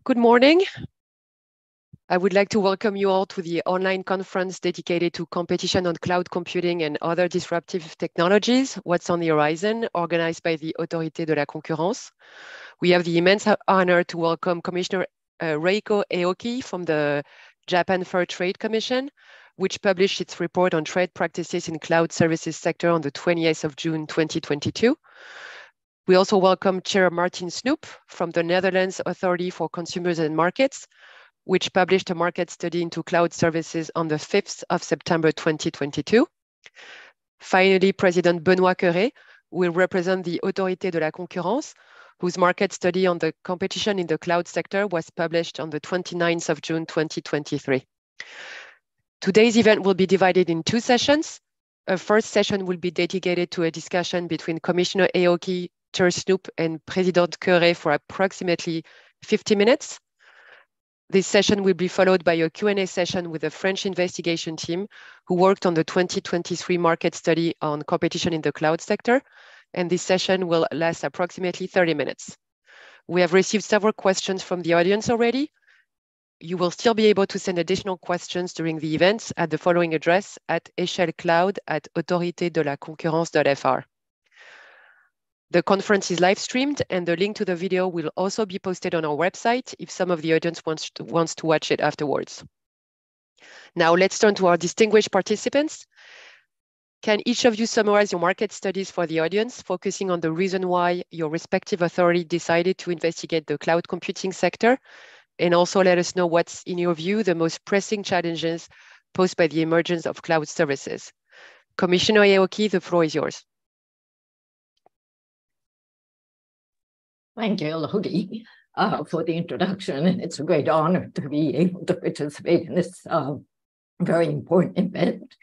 Good morning. I would like to welcome you all to the online conference dedicated to competition on cloud computing and other disruptive technologies, What's on the Horizon, organized by the Autorité de la Concurrence. We have the immense honor to welcome Commissioner Reiko Aoki from the Japan Fair Trade Commission, which published its report on trade practices in cloud services sector on the 28th of June, 2022. We also welcome Chair Martin Snoep from the Netherlands Authority for Consumers and Markets, which published a market study into cloud services on the 5th of September 2022. Finally, President Benoît Cœuré will represent the Autorité de la Concurrence, whose market study on the competition in the cloud sector was published on the 29th of June 2023. Today's event will be divided in two sessions. A first session will be dedicated to a discussion between Commissioner Aoki, Chair Snoep, and President Cœuré for approximately 50 minutes. This session will be followed by a Q&A session with the French investigation team who worked on the 2023 market study on competition in the cloud sector, and this session will last approximately 30 minutes. We have received several questions from the audience already. You will still be able to send additional questions during the event at the following address at echellecloud@autoritédelaconcurrence.fr. The conference is live streamed and the link to the video will also be posted on our website if some of the audience wants to watch it afterwards. Now let's turn to our distinguished participants. Can each of you summarize your market studies for the audience, focusing on the reason why your respective authority decided to investigate the cloud computing sector? And also let us know what's, in your view, the most pressing challenges posed by the emergence of cloud services. Commissioner Aoki, the floor is yours. Thank you, Lodi, for the introduction. And it's a great honor to be able to participate in this very important event.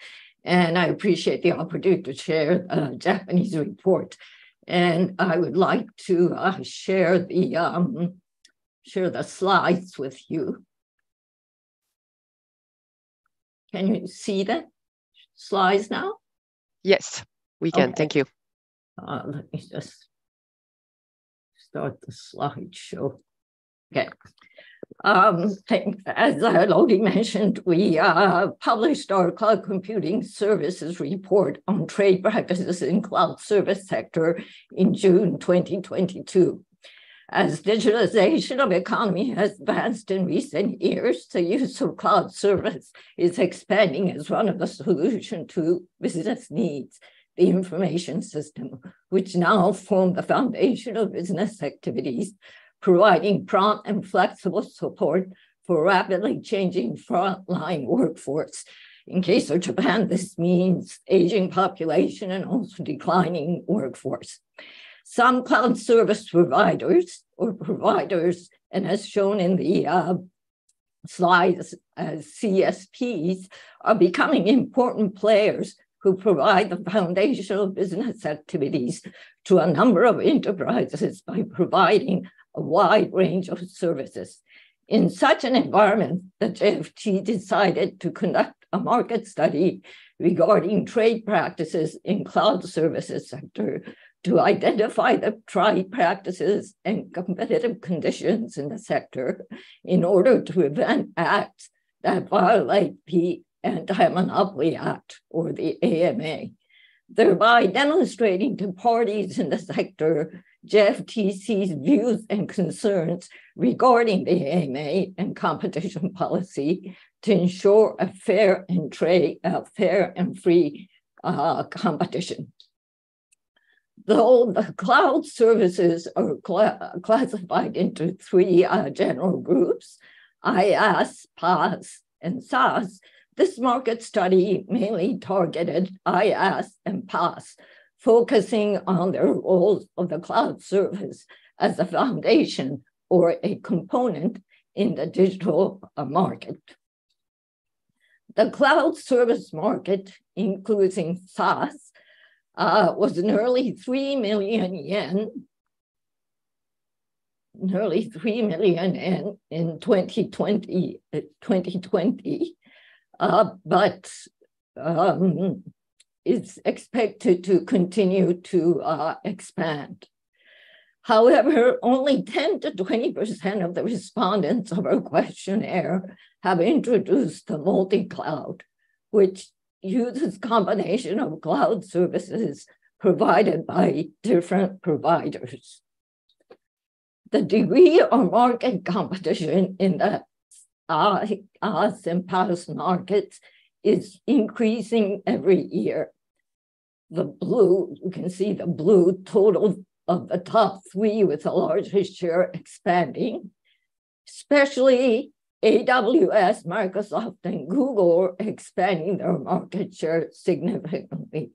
And I appreciate the opportunity to share a Japanese report. And I would like to share the slides with you. Can you see the slides now? Yes, we can. Okay. Thank you. Let me just start the slideshow. Okay. As Lodi mentioned, we published our cloud computing services report on trade practices in cloud service sector in June 2022. As digitalization of economy has advanced in recent years, the use of cloud service is expanding as one of the solutions to business needs. The information system, which now form the foundation of business activities, providing prompt and flexible support for rapidly changing frontline workforce. In case of Japan, this means aging population and also declining workforce. Some cloud service providers, and as shown in the slides as CSPs, are becoming important players who provide the foundational business activities to a number of enterprises by providing a wide range of services. In such an environment, the JFT decided to conduct a market study regarding trade practices in cloud services sector to identify the trade practices and competitive conditions in the sector in order to prevent acts that violate the Anti-Monopoly Act, or the AMA, thereby demonstrating to parties in the sector JFTC's views and concerns regarding the AMA and competition policy to ensure a fair and free competition. Though the cloud services are classified into three general groups, IaaS, PaaS, and SaaS, this market study mainly targeted IaaS and PaaS, focusing on the roles of the cloud service as a foundation or a component in the digital market. The cloud service market, including SaaS, was nearly 3 million yen, in 2020, but it's expected to continue to expand. However, only 10 to 20% of the respondents of our questionnaire have introduced the multi-cloud, which uses combination of cloud services provided by different providers. The degree of market competition in the SaaS and PaaS markets is increasing every year. The blue, you can see the blue total of the top three with the largest share expanding, especially AWS, Microsoft, and Google are expanding their market share significantly.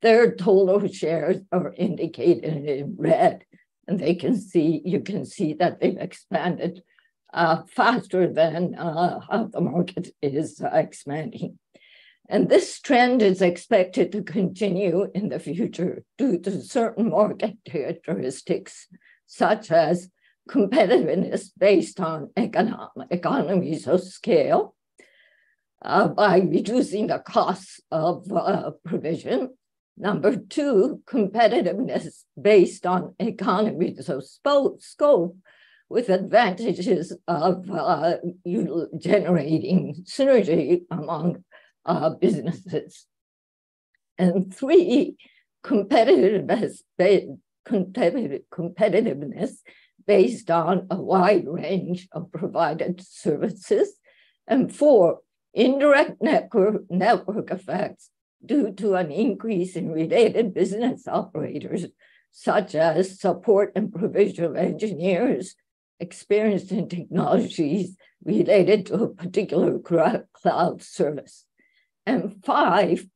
Their total shares are indicated in red, and you can see that they've expanded faster than how the market is expanding. And this trend is expected to continue in the future due to certain market characteristics, such as competitiveness based on economies of scale, by reducing the costs of provision. Number two, competitiveness based on economies of scope, with advantages of generating synergy among businesses. And three, competitiveness based on a wide range of provided services. And four, indirect network effects due to an increase in related business operators, such as support and provision of engineers experienced in technologies related to a particular cloud service. And five,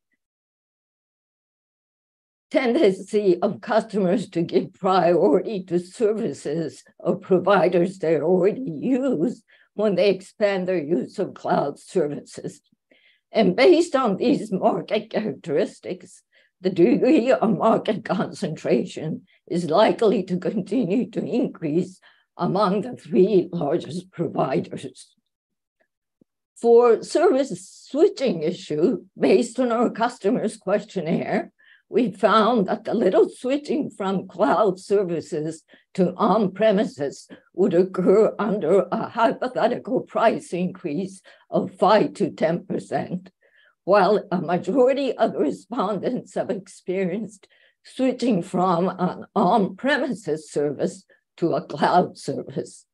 tendency of customers to give priority to services of providers they already use when they expand their use of cloud services. And based on these market characteristics, the degree of market concentration is likely to continue to increase among the three largest providers. For service switching issue, based on our customers' questionnaire, we found that the little switching from cloud services to on-premises would occur under a hypothetical price increase of 5 to 10%, while a majority of the respondents have experienced switching from an on-premises service to a cloud service.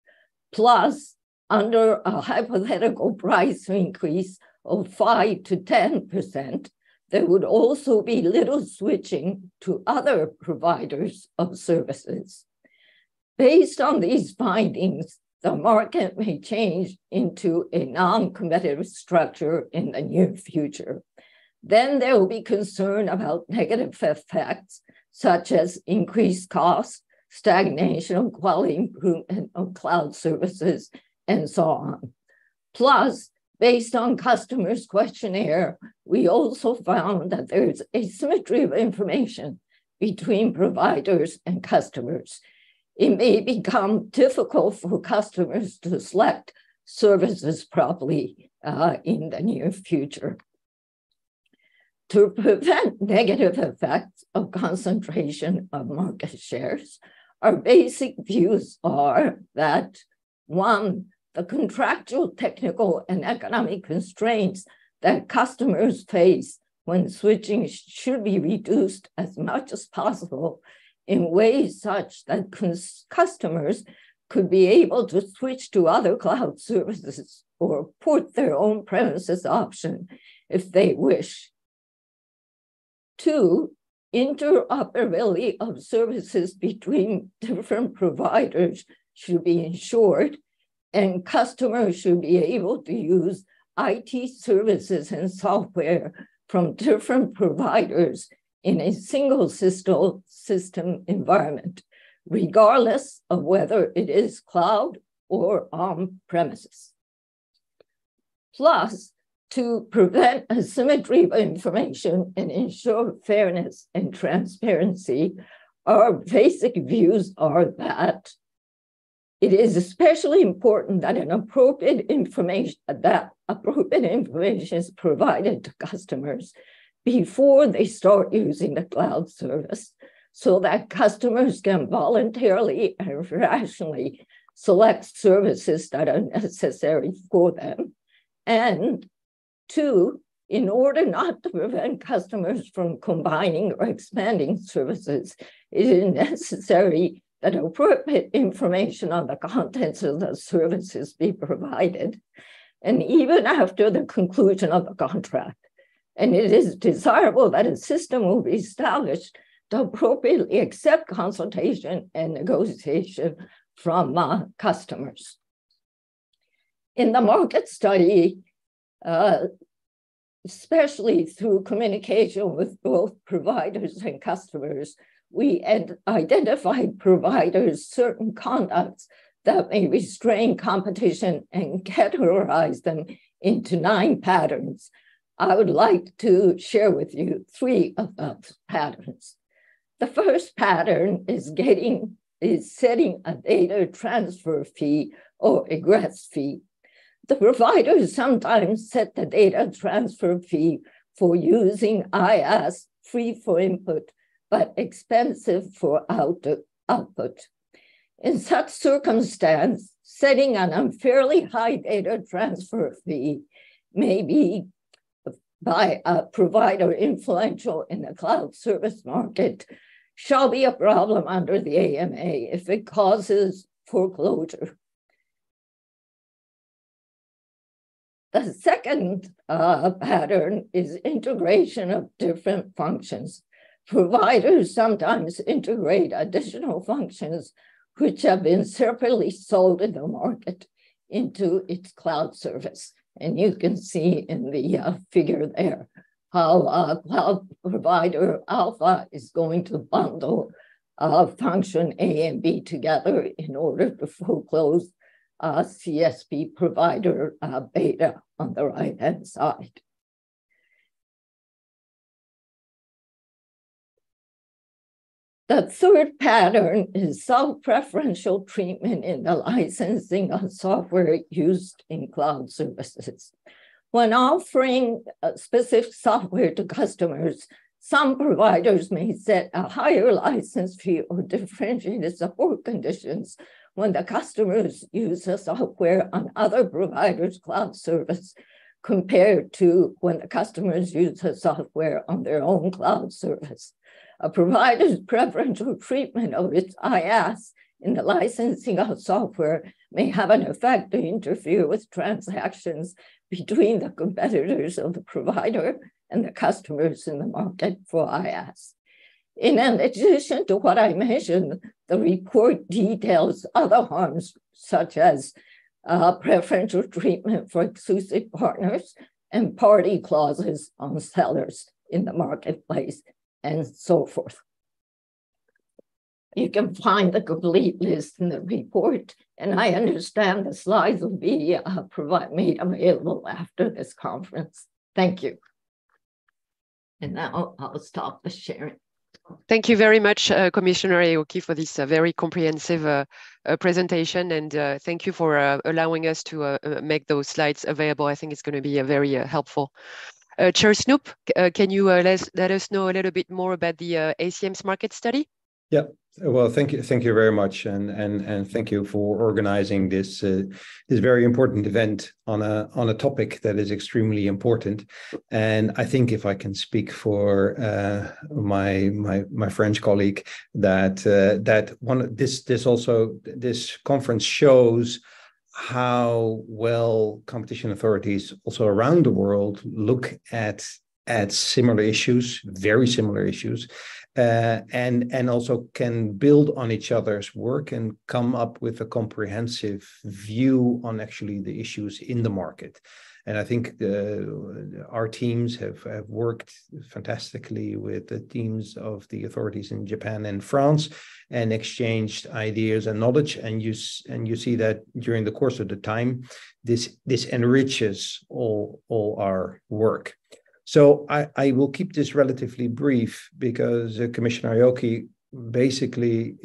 Plus, under a hypothetical price increase of 5 to 10%, there would also be little switching to other providers of services. Based on these findings, the market may change into a non-competitive structure in the near future. Then there will be concern about negative effects, such as increased costs, stagnation of quality improvement of cloud services, and so on. Plus, based on customers' questionnaire, we also found that there's asymmetry of information between providers and customers. It may become difficult for customers to select services properly in the near future. To prevent negative effects of concentration of market shares, our basic views are that, one, the contractual, technical, and economic constraints that customers face when switching should be reduced as much as possible in ways such that customers could be able to switch to other cloud services or port their own premises option if they wish. Two, interoperability of services between different providers should be ensured, and customers should be able to use IT services and software from different providers in a single system environment, regardless of whether it is cloud or on-premises. Plus, to prevent asymmetry of information and ensure fairness and transparency, our basic views are that it is especially important that appropriate information is provided to customers before they start using the cloud service, so that customers can voluntarily and rationally select services that are necessary for them. And two, in order not to prevent customers from combining or expanding services, it is necessary that appropriate information on the contents of the services be provided, and even after the conclusion of the contract. And it is desirable that a system will be established to appropriately accept consultation and negotiation from customers. In the market study, especially through communication with both providers and customers, we identified providers' certain conducts that may restrain competition and categorize them into 9 patterns. I would like to share with you 3 of those patterns. The first pattern is setting a data transfer fee or egress fee. The providers sometimes set the data transfer fee for using IaaS, free for input, but expensive for output. In such circumstance, setting an unfairly high data transfer fee may be by a provider influential in the cloud service market shall be a problem under the AMA if it causes foreclosure. The second pattern is integration of different functions. Providers sometimes integrate additional functions which have been separately sold in the market into its cloud service. And you can see in the figure there how cloud provider Alpha is going to bundle function A and B together in order to foreclose CSP provider Beta on the right-hand side. The third pattern is self-preferential treatment in the licensing of software used in cloud services. When offering specific software to customers, some providers may set a higher license fee or differentiated support conditions when the customers use the software on other providers' cloud service compared to when the customers use the software on their own cloud service. A provider's preferential treatment of its IaaS in the licensing of software may have an effect to interfere with transactions between the competitors of the provider and the customers in the market for IaaS. In addition to what I mentioned, the report details other harms such as preferential treatment for exclusive partners and party clauses on sellers in the marketplace, and so forth. You can find the complete list in the report, and I understand the slides will be made available after this conference. Thank you. And now I'll stop the sharing. Thank you very much, Commissioner Aoki, for this very comprehensive presentation, and thank you for allowing us to make those slides available. I think it's going to be very helpful. Chair Snoop, can you let us know a little bit more about the ACM's market study? Yeah, well, thank you very much, and thank you for organizing this this very important event on a topic that is extremely important. And I think if I can speak for my French colleague, that this conference shows how well competition authorities also around the world look at similar issues, very similar issues, and also can build on each other's work and come up with a comprehensive view on actually the issues in the market. And I think our teams have worked fantastically with the teams of the authorities in Japan and France and exchanged ideas and knowledge. And you see that during the course of the time, this enriches all our work. So I will keep this relatively brief because Commissioner Aoki basically,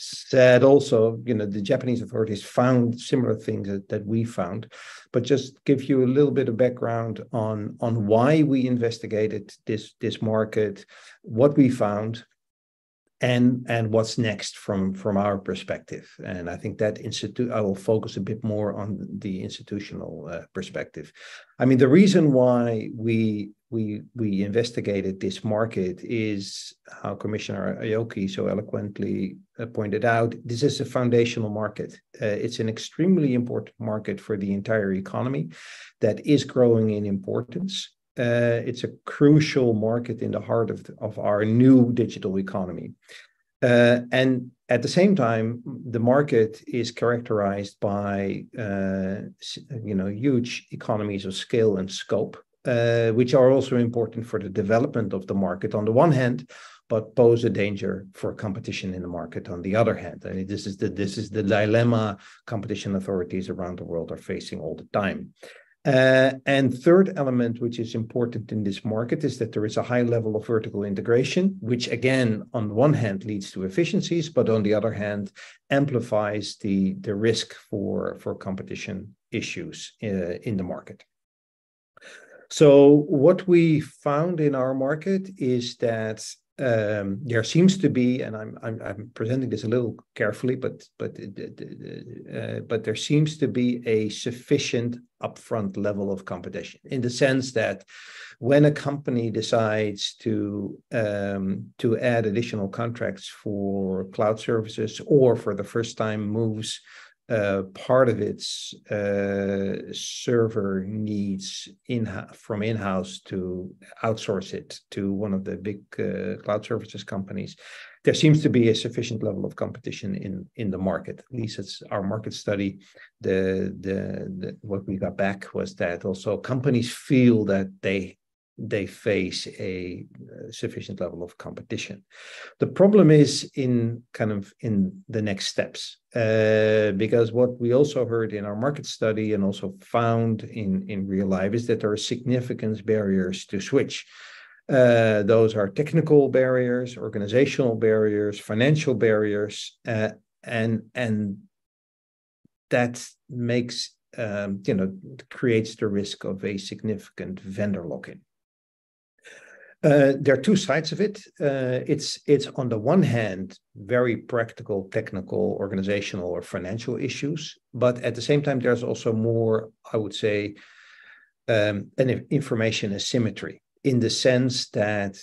said also, the Japanese authorities found similar things that we found, but just give you a little bit of background on why we investigated this market, what we found, and what's next from our perspective. And I think that I will focus a bit more on the institutional perspective. I mean, the reason why we investigated this market is how Commissioner Aoki so eloquently pointed out. This is a foundational market. It's an extremely important market for the entire economy that is growing in importance. It's a crucial market in the heart of our new digital economy. And at the same time, the market is characterized by huge economies of scale and scope, which are also important for the development of the market on the one hand, but pose a danger for competition in the market on the other hand. I mean, this is the dilemma competition authorities around the world are facing all the time. And third element, which is important in this market, is that there is a high level of vertical integration, which again, on the one hand, leads to efficiencies, but on the other hand, amplifies the risk for competition issues in the market. So what we found in our market is that there seems to be, and I'm presenting this a little carefully, but there seems to be a sufficient upfront level of competition, in the sense that when a company decides to add additional contracts for cloud services, or for the first time moves part of its server needs from in-house to outsource it to one of the big cloud services companies, there seems to be a sufficient level of competition in the market. At least it's our market study. What we got back was that also companies feel that they face a sufficient level of competition. The problem is in the next steps, because what we also heard in our market study and also found in real life is that there are significant barriers to switch. Those are technical barriers, organizational barriers, financial barriers, and that makes creates the risk of a significant vendor lock-in. There are two sides of it. It's on the one hand very practical, technical, organizational, or financial issues, but at the same time there's also more, I would say, an information asymmetry, in the sense that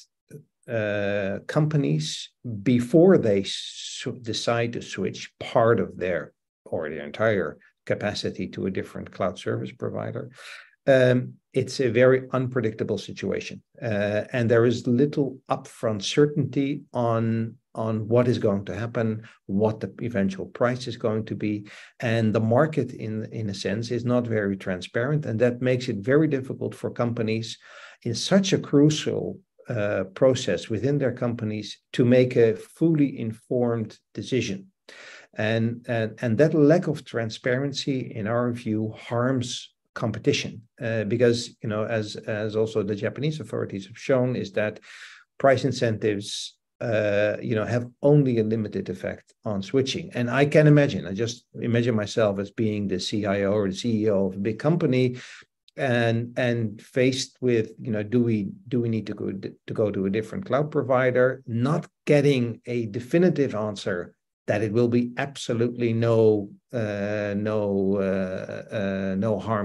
companies, before they decide to switch part of their or their entire capacity to a different cloud service provider, it's a very unpredictable situation, and there is little upfront certainty on what is going to happen, what the eventual price is going to be, and the market, in a sense, is not very transparent, and that makes it very difficult for companies in such a crucial process within their companies to make a fully informed decision. And that lack of transparency, in our view, harms competition, because as also the Japanese authorities have shown, is that price incentives have only a limited effect on switching. And I can imagine, I just imagine myself as being the CIO or the CEO of a big company, and faced with do we need to go to a different cloud provider, not getting a definitive answer that it will be absolutely no harm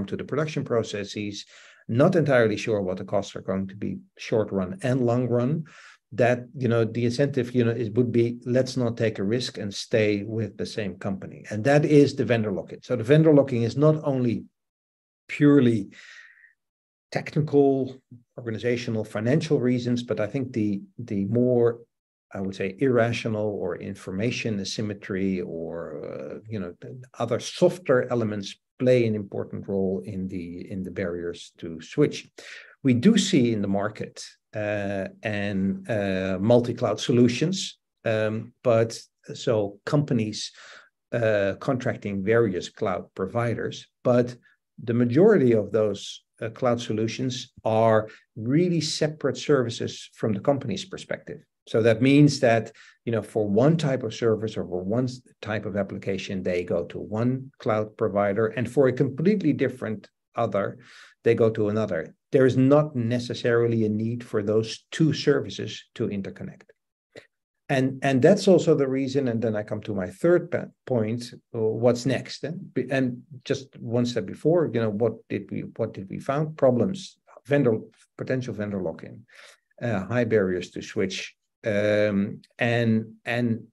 to the production processes, not entirely sure what the costs are going to be short run and long run, that the incentive it would be, let's not take a risk and stay with the same company. And that is the vendor lock-in. So the vendor lock-in is not only purely technical, organizational, financial reasons, but I think the more, I would say, irrational or information asymmetry or other softer elements play an important role in the barriers to switch. We do see in the market and multi-cloud solutions, but so companies contracting various cloud providers, but the majority of those cloud solutions are really separate services from the company's perspective. So that means that for one type of service or for one type of application, they go to one cloud provider, and for a completely different other, they go to another. There is not necessarily a need for those two services to interconnect. And that's also the reason, and then I come to my third point, what's next? And just one step before, what did we found? Problems, potential vendor lock-in, high barriers to switch, and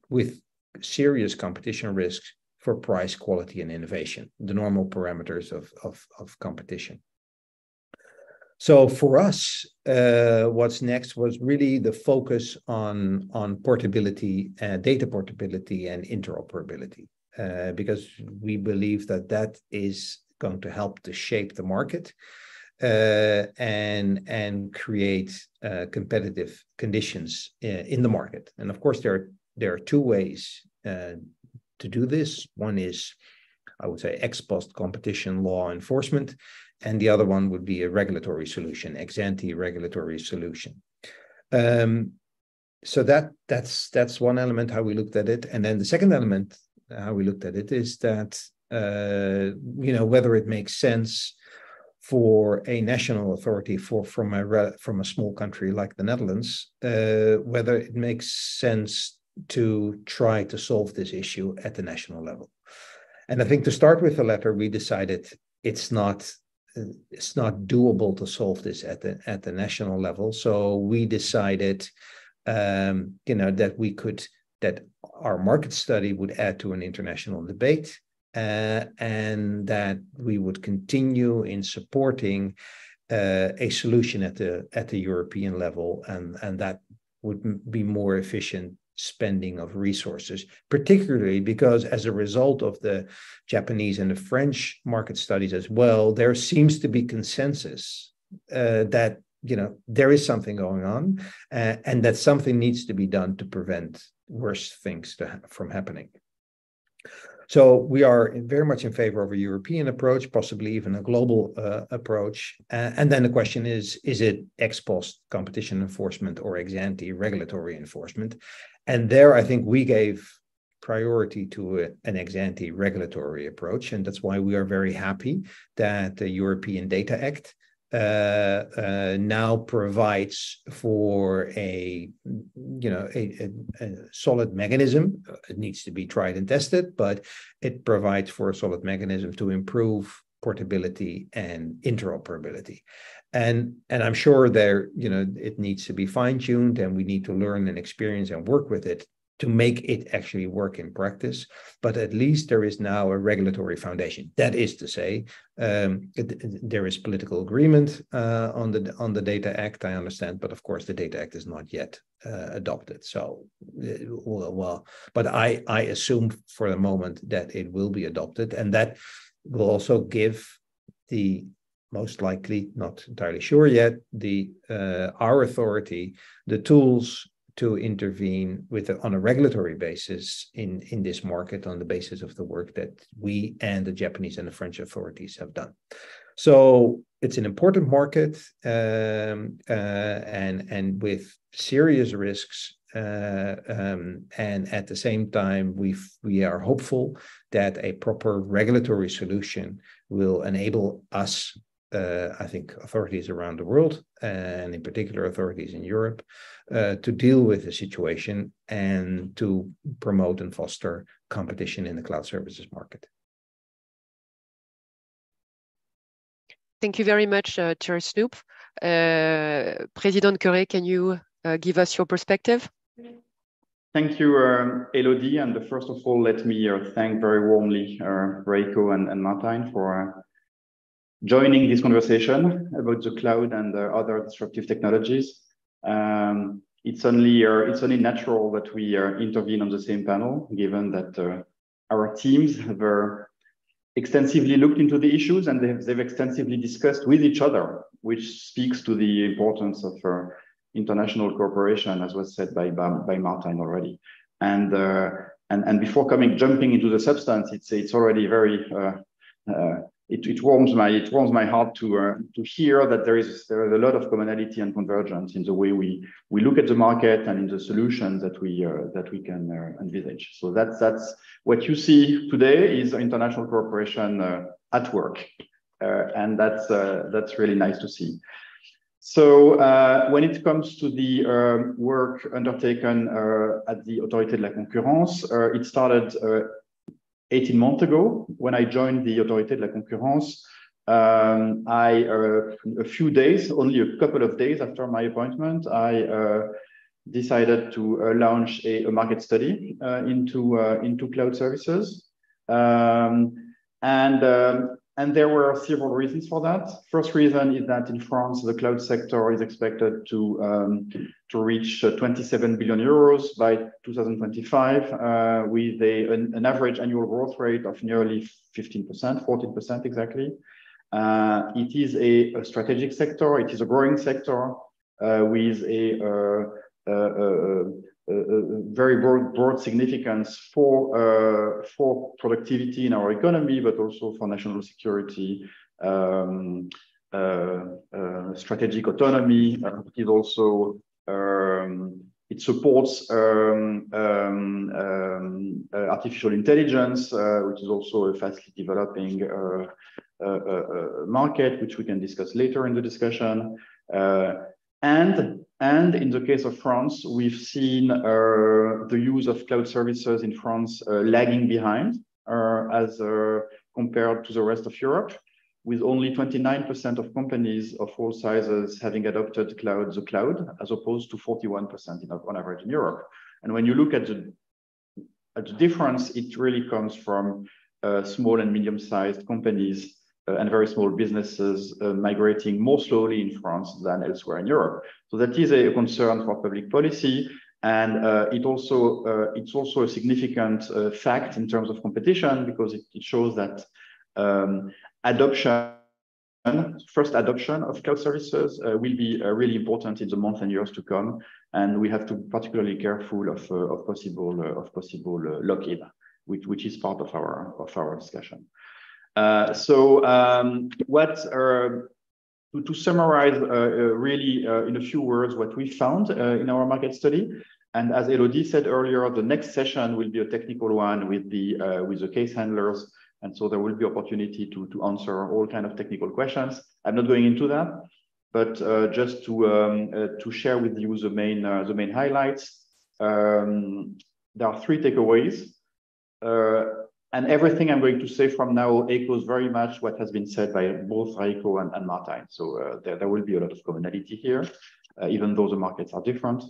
with serious competition risks for price, quality, and innovation, the normal parameters of competition. So for us, what's next was really the focus on portability, data portability, and interoperability, because we believe that is going to help to shape the market and create competitive conditions in the market. And of course, there are two ways to do this. One is, I would say, ex post competition law enforcement, and the other one would be a regulatory solution, ex ante regulatory solution. So that's one element how we looked at it, and then the second element how we looked at it is that whether it makes sense for a national authority from a small country like the Netherlands, whether it makes sense to try to solve this issue at the national level. And I think to start with the latter, we decided it's not doable to solve this at the national level. So we decided, that our market study would add to an international debate, and that we would continue in supporting a solution at the European level, and that would be more efficient spending of resources, particularly because as a result of the Japanese and the French market studies as well, there seems to be consensus that there is something going on, and that something needs to be done to prevent worse things from happening. So we are very much in favor of a European approach, possibly even a global approach. And then the question is it ex post competition enforcement or ex ante regulatory enforcement? And there, I think we gave priority to an ex ante regulatory approach. And that's why we are very happy that the European Data Act now provides for a solid mechanism. It needs to be tried and tested, but it provides for a solid mechanism to improve portability and interoperability. And I'm sure it needs to be fine-tuned, and we need to learn and experience and work with it to make it actually work in practice. But at least there is now a regulatory foundation. That is to say, there is political agreement on the Data Act, I understand, but of course the Data Act is not yet adopted. So, but I assume for the moment that it will be adopted, and that will also give the, most likely, not entirely sure yet, our authority the tools to intervene on a regulatory basis in this market on the basis of the work that we and the Japanese and the French authorities have done. So it's an important market, and with serious risks, and at the same time we are hopeful that a proper regulatory solution will enable us, I think, authorities around the world, and in particular authorities in Europe, to deal with the situation and to promote and foster competition in the cloud services market. Thank you very much, Chair Snoop. President Curé, can you give us your perspective? Thank you, Elodie. And first of all, let me thank very warmly Reiko and Martijn for joining this conversation about the cloud and other disruptive technologies. It's only natural that we intervene on the same panel, given that our teams have extensively looked into the issues, and they've extensively discussed with each other, which speaks to the importance of international cooperation, as was said by Martijn already. And before jumping into the substance, it's already very it warms my heart to hear that there is a lot of commonality and convergence in the way we look at the market and in the solutions that we can envisage. So that's what you see today is international cooperation at work, and that's really nice to see. So when it comes to the work undertaken at the Autorité de la Concurrence, it started 18 months ago when I joined the Autorité de la Concurrence. A few days, only a couple of days after my appointment, I decided to launch a market study into cloud services. And there were several reasons for that. First reason is that in France, the cloud sector is expected to reach 27 billion euros by 2025, with an average annual growth rate of nearly 15%, 14% exactly. It is a strategic sector. It is a growing sector with a very broad significance for productivity in our economy, but also for national security, strategic autonomy. It is also it supports artificial intelligence, which is also a fastly developing market, which we can discuss later in the discussion. And in the case of France, we've seen the use of cloud services in France lagging behind as compared to the rest of Europe, with only 29% of companies of all sizes having adopted the cloud, as opposed to 41% on average in Europe. And when you look at the difference, it really comes from small and medium-sized companies and very small businesses migrating more slowly in France than elsewhere in Europe. So that is a concern for public policy, and it's also a significant fact in terms of competition, because it shows that first adoption of cloud services will be really important in the months and years to come, and we have to be particularly careful of possible lock-in, which is part of our discussion. To summarize really in a few words what we found in our market study, and as Elodie said earlier, the next session will be a technical one with the case handlers, and so there will be opportunity to answer all kind of technical questions. I'm not going into that, but just to share with you the main highlights. There are 3 takeaways. And everything I'm going to say from now echoes very much what has been said by both Raiko and Martijn. So there will be a lot of commonality here, even though the markets are different.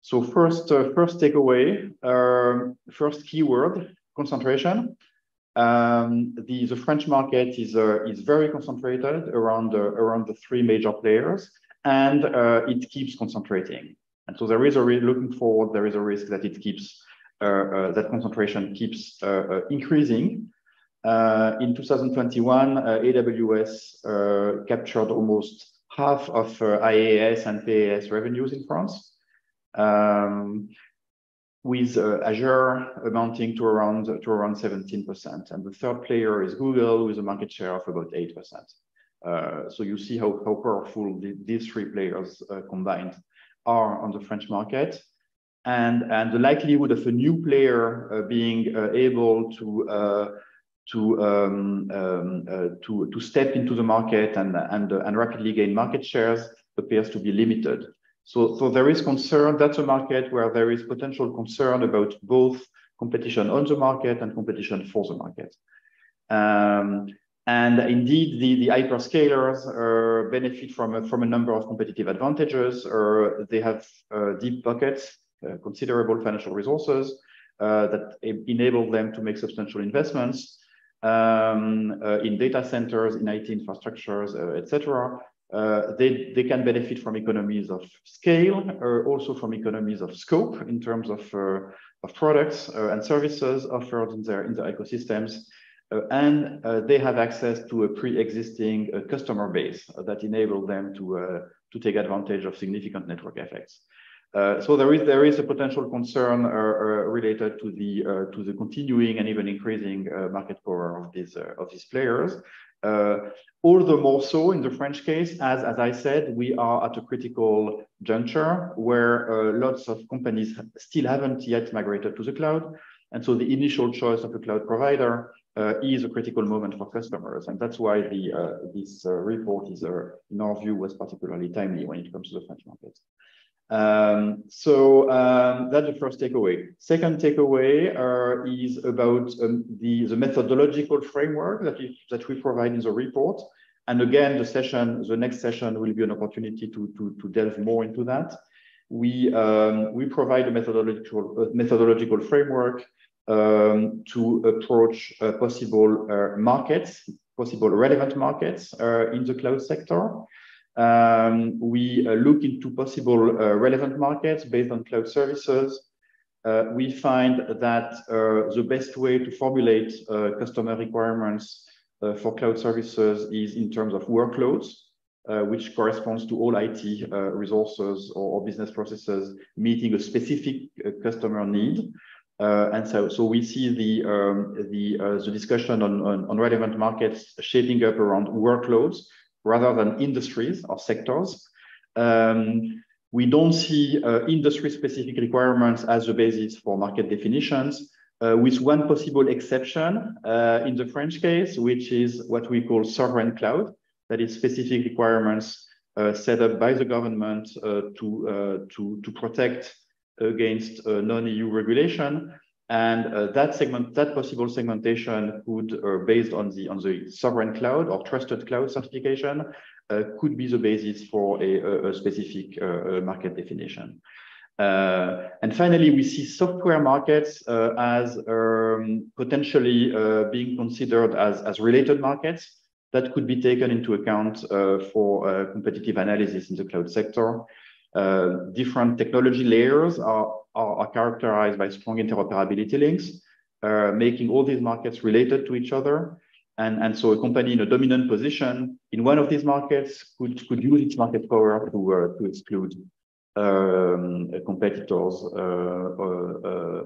So first takeaway, first keyword, concentration. The French market is very concentrated around the 3 major players, and it keeps concentrating. And so there is looking forward, there is a risk that it keeps that concentration keeps increasing. In 2021, AWS captured almost half of IaaS and PaaS revenues in France, with Azure amounting to around 17%. And the third player is Google, with a market share of about 8%. So you see how powerful these 3 players combined are on the French market. And the likelihood of a new player being able to step into the market and rapidly gain market shares appears to be limited. So there is concern. That's a market where there is potential concern about both competition on the market and competition for the market. And indeed, the hyperscalers benefit from a number of competitive advantages. They have deep pockets, considerable financial resources that enable them to make substantial investments in data centers, in IT infrastructures, etc. They can benefit from economies of scale, or also from economies of scope in terms of products and services offered in their ecosystems. And they have access to a pre-existing customer base that enable them to take advantage of significant network effects. So there is a potential concern related to the continuing and even increasing market power of these players. All the more so in the French case, as I said, we are at a critical juncture where lots of companies still haven't yet migrated to the cloud. And so the initial choice of a cloud provider is a critical moment for customers. And that's why this report is, in our view, was particularly timely when it comes to the French market. That's the first takeaway. Second takeaway is about the methodological framework that we provide in the report. And again, the next session will be an opportunity to delve more into that. We provide a methodological framework to approach possible relevant markets in the cloud sector. We look into possible relevant markets based on cloud services. We find that the best way to formulate customer requirements for cloud services is in terms of workloads, which corresponds to all IT resources or business processes meeting a specific customer need. And so we see the discussion on relevant markets shaping up around workloads rather than industries or sectors. We don't see industry-specific requirements as the basis for market definitions, with one possible exception in the French case, which is what we call sovereign cloud, that is specific requirements set up by the government to protect against non-EU regulation. And that possible segmentation could, based on the sovereign cloud or trusted cloud certification, could be the basis for a specific market definition. And finally, we see software markets as potentially being considered as related markets that could be taken into account for competitive analysis in the cloud sector. Different technology layers are characterized by strong interoperability links, making all these markets related to each other. And so a company in a dominant position in one of these markets could use its market power to exclude competitors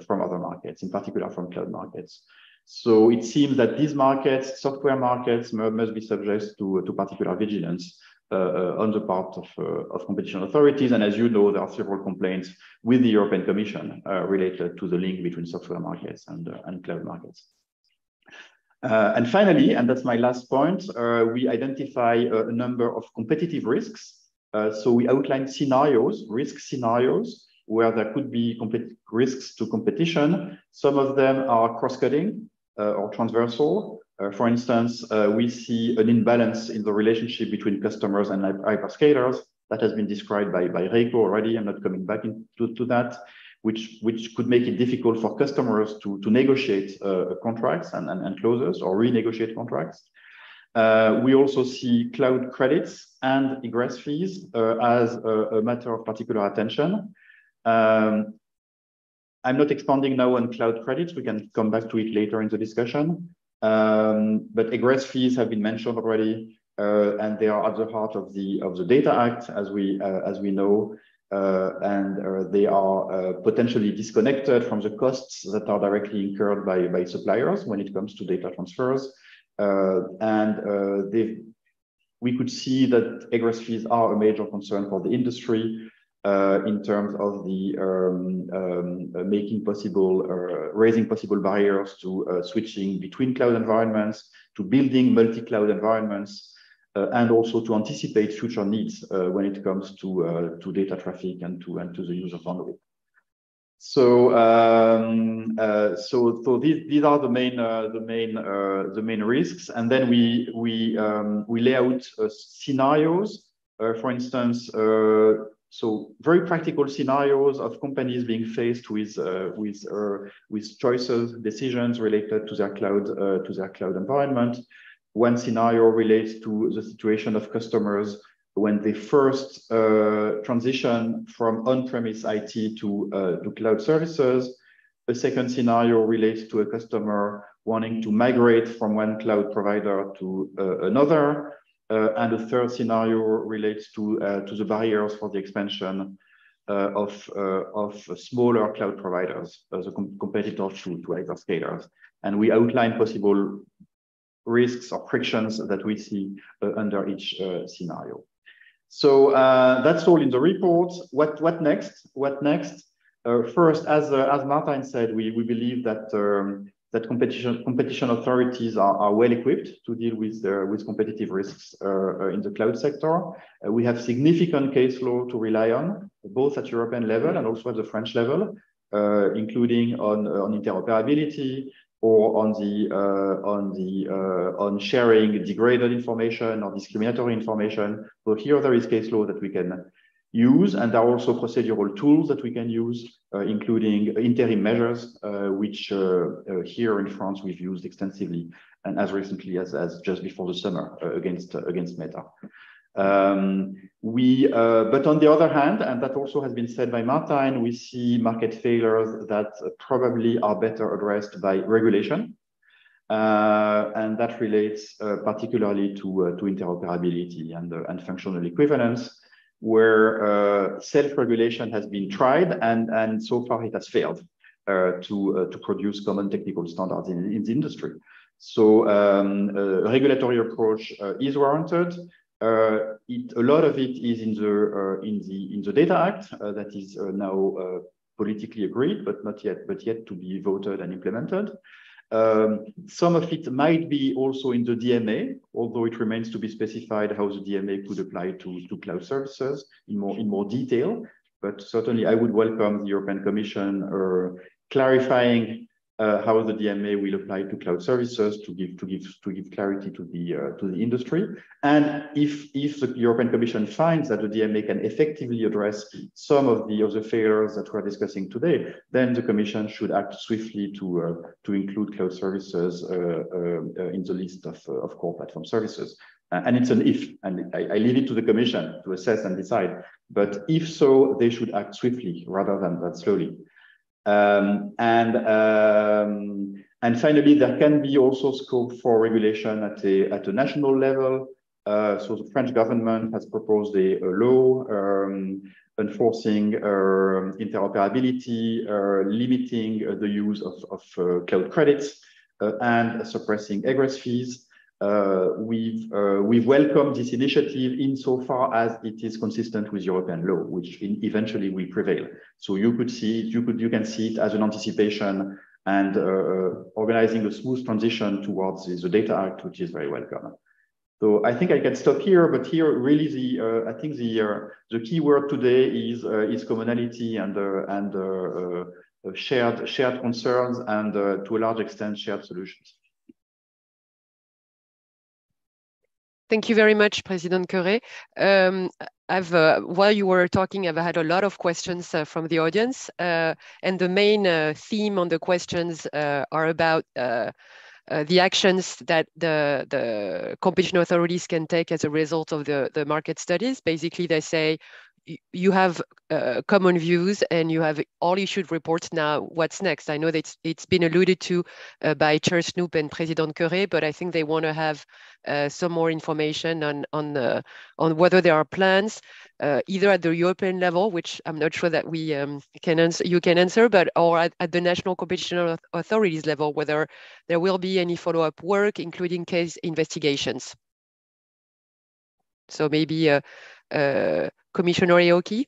from other markets, in particular from cloud markets. So it seems that these markets, software markets, must be subject to particular vigilance on the part of competition authorities. And as you know, there are several complaints with the European Commission related to the link between software markets and cloud markets. And finally, and that's my last point, we identify a number of competitive risks. So we outline risk scenarios, where there could be risks to competition. Some of them are cross-cutting or transversal. For instance, we see an imbalance in the relationship between customers and hyperscalers that has been described by Reiko already. I'm not coming back into that, which could make it difficult for customers to negotiate contracts and clauses or renegotiate contracts. We also see cloud credits and egress fees as a matter of particular attention. I'm not expanding now on cloud credits. We can come back to it later in the discussion. But egress fees have been mentioned already, and they are at the heart of the Data Act, as we know, and they are potentially disconnected from the costs that are directly incurred by suppliers when it comes to data transfers. We could see that egress fees are a major concern for the industry in terms of the raising possible barriers to switching between cloud environments, to building multi-cloud environments, and also to anticipate future needs when it comes to data traffic and to the use of bandwidth. So these are the main risks, and then we lay out scenarios. For instance, so very practical scenarios of companies being faced with choices, decisions related to their cloud environment. One scenario relates to the situation of customers when they first transition from on-premise IT to cloud services. A second scenario relates to a customer wanting to migrate from one cloud provider to another. And a third scenario relates to the barriers for the expansion of smaller cloud providers as a competitors to hyperscalers. And we outline possible risks or frictions that we see under each scenario. So that's all in the report. What next? What next? First, as Martin said, we believe that that competition authorities are well equipped to deal with competitive risks in the cloud sector. We have significant case law to rely on, both at European level and also at the French level, including on interoperability or on sharing degraded information or discriminatory information. So here there is case law that we can use, and there are also procedural tools that we can use, including interim measures, which here in France we've used extensively, and as recently as just before the summer against Meta. But on the other hand, and that also has been said by Martin, we see market failures that probably are better addressed by regulation, and that relates particularly to interoperability and functional equivalence, where self-regulation has been tried, and so far it has failed to produce common technical standards in the industry. So a regulatory approach is warranted. A lot of it is in the Data Act that is now politically agreed, but yet to be voted and implemented. Some of it might be also in the DMA, although it remains to be specified how the DMA could apply to cloud services in more detail. But certainly, I would welcome the European Commission clarifying how the DMA will apply to cloud services to give clarity to the industry. And if the European Commission finds that the DMA can effectively address some of the failures that we're discussing today, then the Commission should act swiftly to include cloud services in the list of core platform services. And it's an if, and I leave it to the Commission to assess and decide. But if so, they should act swiftly rather than slowly. And finally, there can be also scope for regulation at a national level. So the French government has proposed a law enforcing interoperability, limiting the use of cloud credits, and suppressing egress fees. We've welcomed this initiative insofar as it is consistent with European law, which eventually will prevail. So you can see it as an anticipation and organizing a smooth transition towards the Data Act, which is very welcome. So I think I can stop here, but here really I think the key word today is commonality and shared concerns and to a large extent shared solutions. Thank you very much, President Curé. While you were talking, I've had a lot of questions from the audience, and the main theme on the questions are about the actions that the competition authorities can take as a result of the market studies. Basically, they say you have common views and you have all issued reports. Now, what's next? I know that it's been alluded to by Chair Snoop and President Curé, but I think they want to have some more information on whether there are plans either at the European level, which I'm not sure that we can answer, but or at the national competition authorities level, whether there will be any follow-up work, including case investigations. So maybe Commissioner Aoki.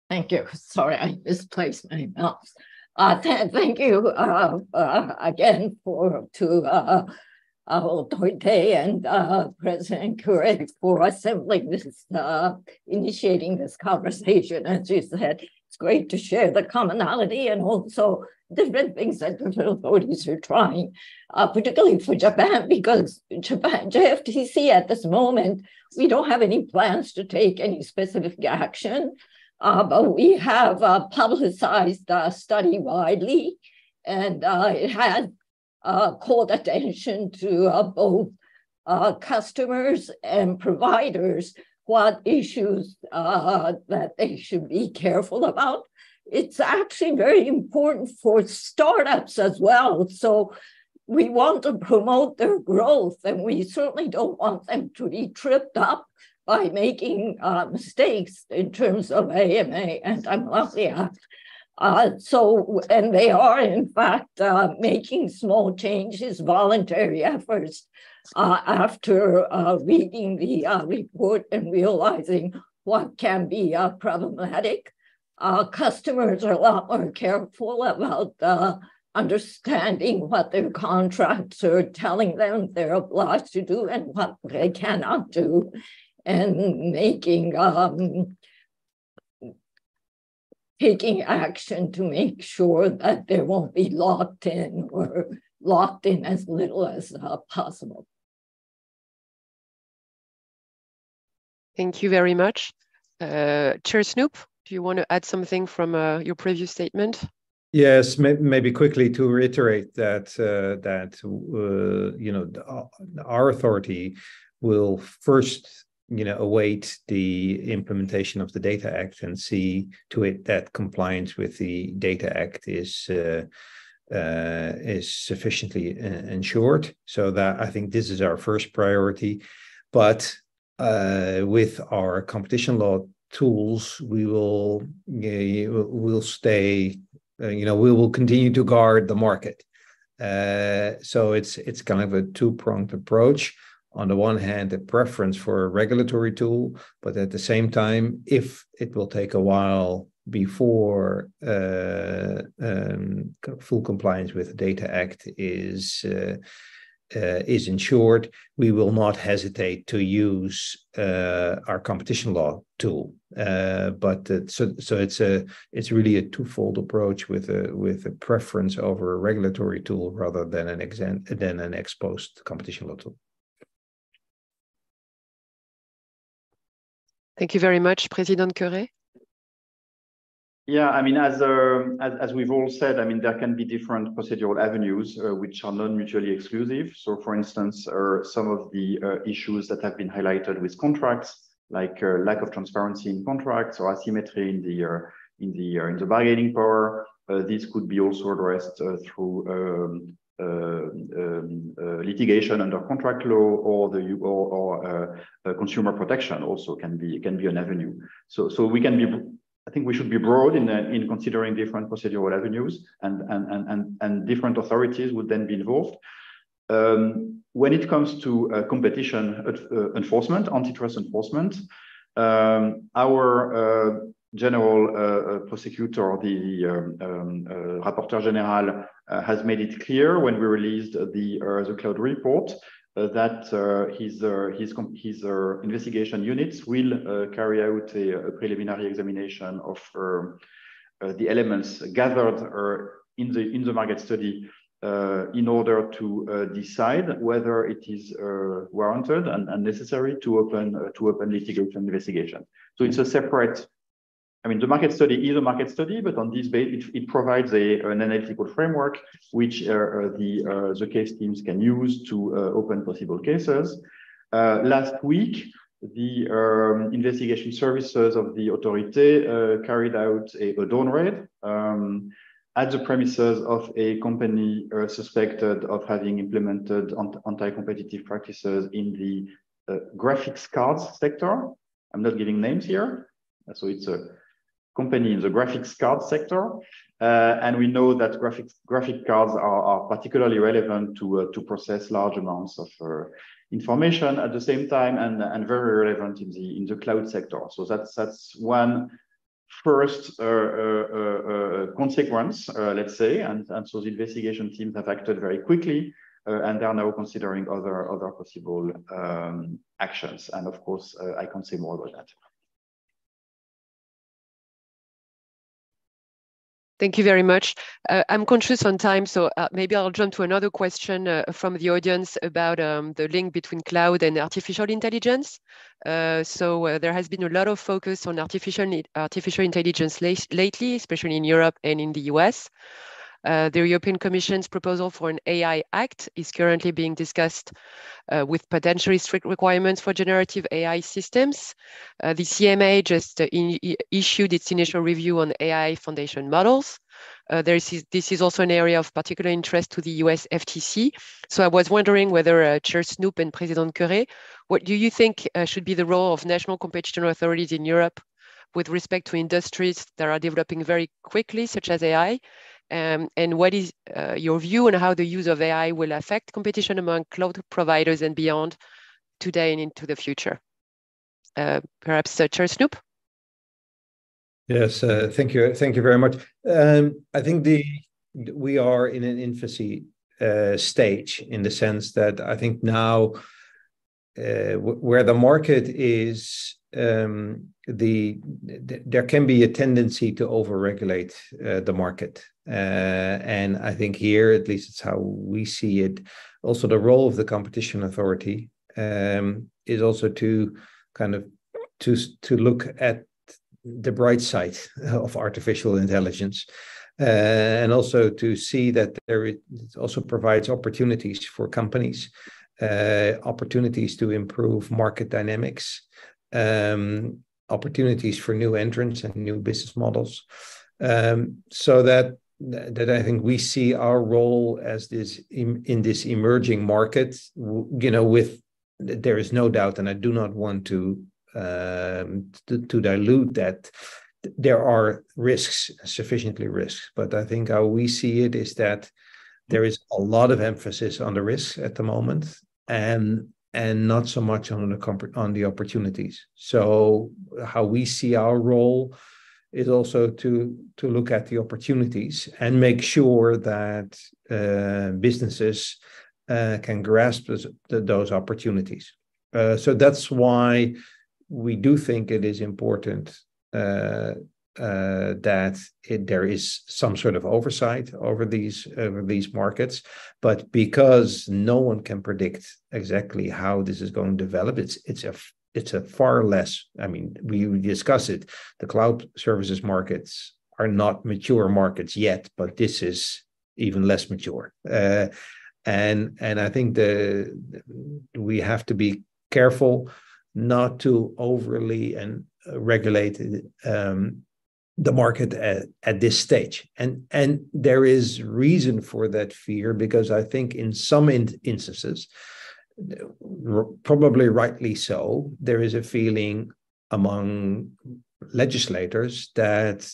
Thank you. Sorry, I misplaced my mouse. Thank you again to Autorité and President Curé for assembling this, initiating this conversation. As you said, it's great to share the commonality and also different things that different authorities are trying, particularly for Japan, because JFTC at this moment, we don't have any plans to take any specific action, but we have publicized a study widely, and it has called attention to both customers and providers what issues that they should be careful about. It's actually very important for startups as well. So we want to promote their growth, and we certainly don't want them to be tripped up by making mistakes in terms of AMA, Anti-Monopoly Act. And they are, in fact, making small changes, voluntary efforts, after reading the report and realizing what can be problematic. Customers are a lot more careful about understanding what their contracts are telling them they're obliged to do and what they cannot do, and making taking action to make sure that they won't be locked in or locked in as little as possible. Thank you very much. Chair Snoop, do you want to add something from your previous statement? Yes, maybe quickly to reiterate that our authority will first await the implementation of the Data Act and see to it that compliance with the Data Act is sufficiently ensured. So that I think this is our first priority. But with our competition law tools, we will stay. We will continue to guard the market. So it's kind of a two-pronged approach. On the one hand, a preference for a regulatory tool, but at the same time, if it will take a while before full compliance with the Data Act is ensured, we will not hesitate to use our competition law tool. So it's really a twofold approach with a preference over a regulatory tool rather than an ex post competition law tool. Thank you very much, President Queret. Yeah, I mean, as we've all said, I mean, there can be different procedural avenues which are not mutually exclusive. So, for instance, some of the issues that have been highlighted with contracts, like lack of transparency in contracts or asymmetry in the bargaining power, this could be also addressed through litigation under contract law, or consumer protection also can be an avenue. So we can be. I think we should be broad in considering different procedural avenues, and different authorities would then be involved. When it comes to competition enforcement, antitrust enforcement, our general prosecutor, the rapporteur general, has made it clear when we released the cloud report that his investigation units will carry out a preliminary examination of the elements gathered in the market study in order to decide whether it is warranted and necessary to open litigation investigation. So it's a separate. I mean, the market study is a market study, but on this basis, it provides an analytical framework which the case teams can use to open possible cases. Last week, the investigation services of the Autorité carried out a dawn raid at the premises of a company suspected of having implemented anti-competitive practices in the graphics cards sector. I'm not giving names here, so it's a company in the graphics card sector, and we know that graphic cards are particularly relevant to process large amounts of information at the same time, and very relevant in the cloud sector. So that's one first consequence, let's say, and so the investigation teams have acted very quickly, and they are now considering other possible actions. And of course, I can't say more about that. Thank you very much. I'm conscious on time, so maybe I'll jump to another question from the audience about the link between cloud and artificial intelligence. So there has been a lot of focus on artificial intelligence lately, especially in Europe and in the US. The European Commission's proposal for an AI Act is currently being discussed with potentially strict requirements for generative AI systems. The CMA just issued its initial review on AI foundation models. This is also an area of particular interest to the US FTC. So I was wondering whether Chair Snoop and President Curé, what do you think should be the role of national competition authorities in Europe with respect to industries that are developing very quickly, such as AI? And what is your view on how the use of AI will affect competition among cloud providers and beyond today and into the future? Perhaps Chair Snoop? Yes, thank you very much. I think we are in an infancy stage, in the sense that I think now where the market is, there can be a tendency to overregulate the market, and I think here, at least it's how we see it. Also, the role of the competition authority is also to kind of to look at the bright side of artificial intelligence, and also to see that it also provides opportunities for companies, opportunities to improve market dynamics, opportunities for new entrants and new business models. So that I think we see our role as in this emerging market, with, there is no doubt, and I do not want to dilute that there are risks, sufficiently risks, but I think how we see it is that there is a lot of emphasis on the risks at the moment, and not so much on the opportunities. So how we see our role is also to look at the opportunities and make sure that businesses can grasp those opportunities. So that's why we do think it is important that there is some sort of oversight over these markets, but because no one can predict exactly how this is going to develop, it's a far less. I mean, we discuss it. The cloud services markets are not mature markets yet, but this is even less mature. And I think we have to be careful not to overly and regulate the market at this stage. And there is reason for that fear, because I think in some instances, probably rightly so, there is a feeling among legislators that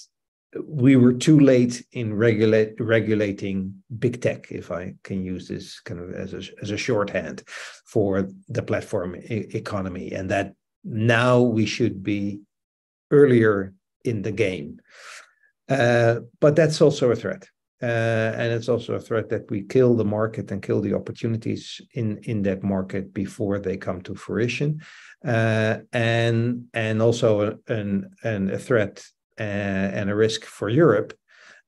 we were too late in regulating big tech, if I can use this kind of as a shorthand for the platform economy, and that now we should be earlier in the game. But that's also a threat. And it's also a threat that we kill the market and kill the opportunities in that market before they come to fruition. And also a threat and a risk for Europe,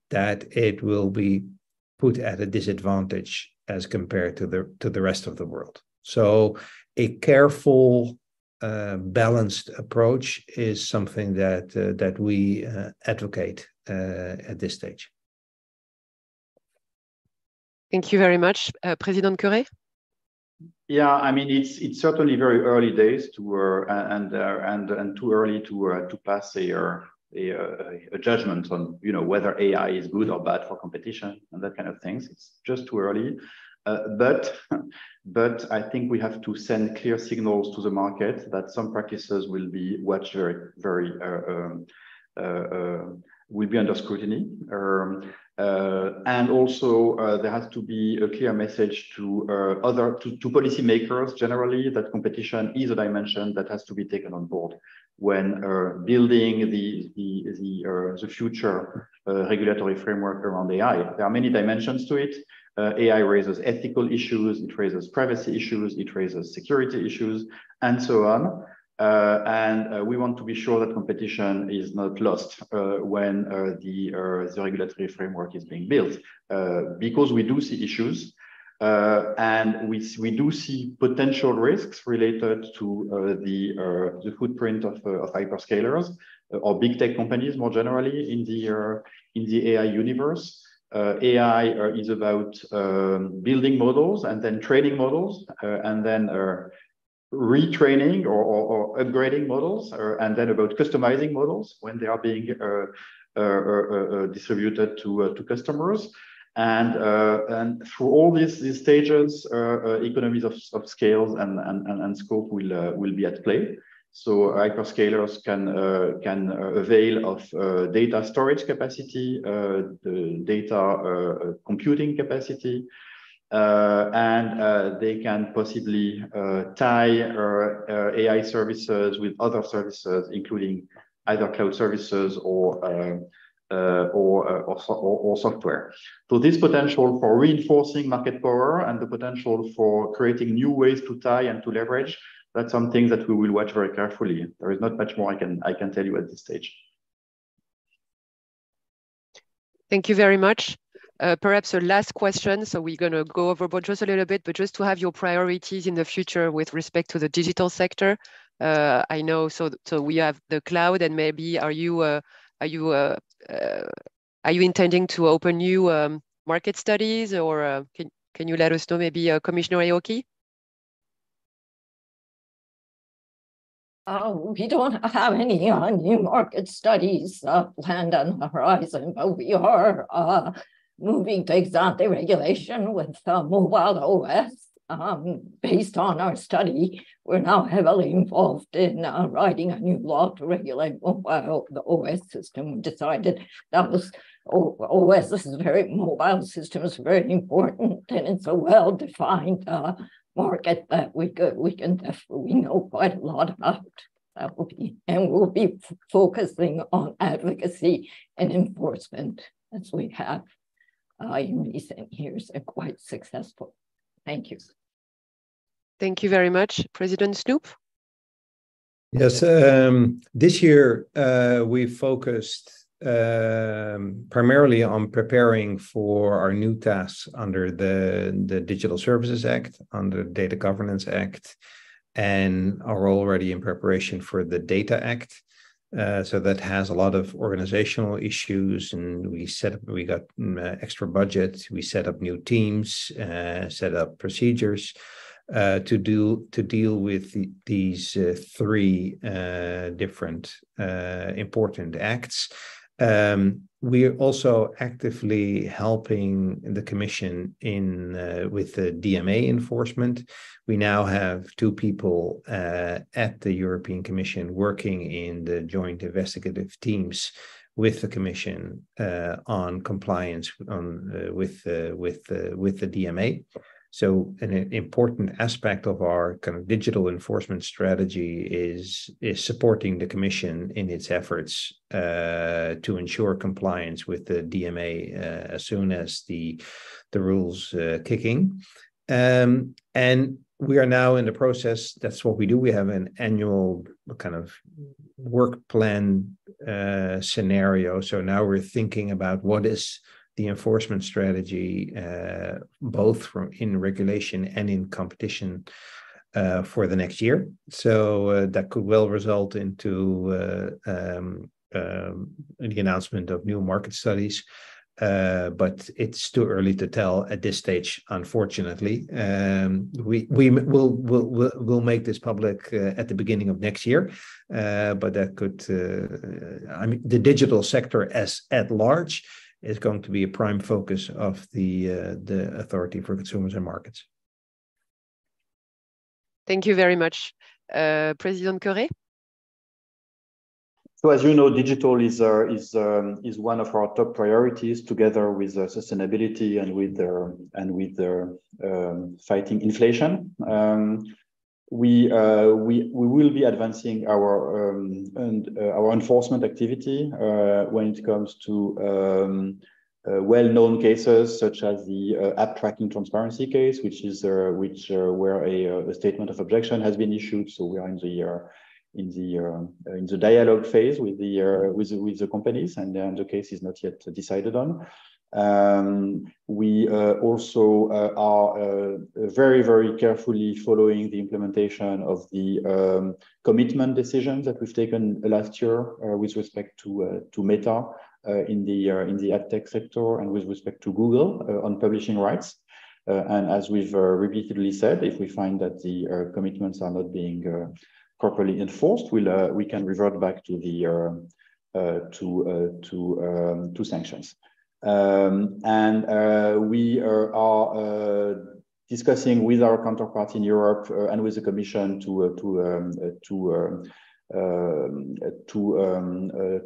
that it will be put at a disadvantage as compared to the rest of the world. So a careful, balanced approach is something that we advocate at this stage. Thank you very much, President Curé. Yeah, I mean, it's certainly very early days and too early to pass a judgment on whether AI is good or bad for competition and that kind of things. It's just too early. But I think we have to send clear signals to the market that some practices will be watched very will be under scrutiny. And also there has to be a clear message to policymakers generally that competition is a dimension that has to be taken on board when building the future regulatory framework around AI. There are many dimensions to it. AI raises ethical issues, it raises privacy issues, it raises security issues, and so on. And we want to be sure that competition is not lost when the regulatory framework is being built, because we do see issues, and we do see potential risks related to the footprint of hyperscalers or big tech companies more generally in the AI universe. AI is about building models and then training models and then retraining or upgrading models and then about customizing models when they are being distributed to customers. And through all these stages, economies of scales and scope will be at play. So hyperscalers can avail of data storage capacity, the data computing capacity, and they can possibly tie AI services with other services, including either cloud services or software. So this potential for reinforcing market power and the potential for creating new ways to tie and to leverage, that's something that we will watch very carefully. There is not much more I can tell you at this stage. Thank you very much. Perhaps a last question. So we're going to go overboard just a little bit, but just to have your priorities in the future with respect to the digital sector. I know, so we have the cloud, and maybe are you intending to open new market studies, or can you let us know, maybe Commissioner Aoki? We don't have any new market studies planned on the horizon, but we are moving to ex-ante regulation with mobile OS. Based on our study, we're now heavily involved in writing a new law to regulate the OS system. We decided that was OS is mobile system is very important, and it's a well-defined market that we know quite a lot about. And we'll be focusing on advocacy and enforcement as we have in recent years, and quite successful. Thank you. Thank you very much. President Snoop? Yes, this year we focused primarily on preparing for our new tasks under the Digital Services Act, under the Data Governance Act, and are already in preparation for the Data Act. So that has a lot of organizational issues, and we got extra budget. We set up new teams, set up procedures to deal with these three different important acts. We are also actively helping the Commission with the DMA enforcement. We now have 2 people at the European Commission working in the joint investigative teams with the Commission on compliance with the DMA. So an important aspect of our kind of digital enforcement strategy is supporting the Commission in its efforts to ensure compliance with the DMA as soon as the rules kick in. And we are now in the process. That's what we do. We have an annual kind of work plan scenario. So now we're thinking about what is the enforcement strategy, both in regulation and in competition for the next year. So that could well result into the announcement of new market studies. But it's too early to tell at this stage, unfortunately. We'll make this public at the beginning of next year. But that could, I mean, the digital sector at large is going to be a prime focus of the Authority for Consumers and Markets. Thank you very much. President Curé? So as you know, digital is one of our top priorities, together with sustainability and with fighting inflation. We will be advancing our enforcement activity when it comes to well-known cases such as the app tracking transparency case, where a statement of objection has been issued. So we are in the dialogue phase with the companies, and the case is not yet decided on. We also are very, very carefully following the implementation of the commitment decisions that we've taken last year with respect to Meta in the AdTech sector and with respect to Google on publishing rights. And as we've repeatedly said, if we find that the commitments are not being properly enforced, we can revert back to the to sanctions. We are discussing with our counterpart in Europe and with the Commission to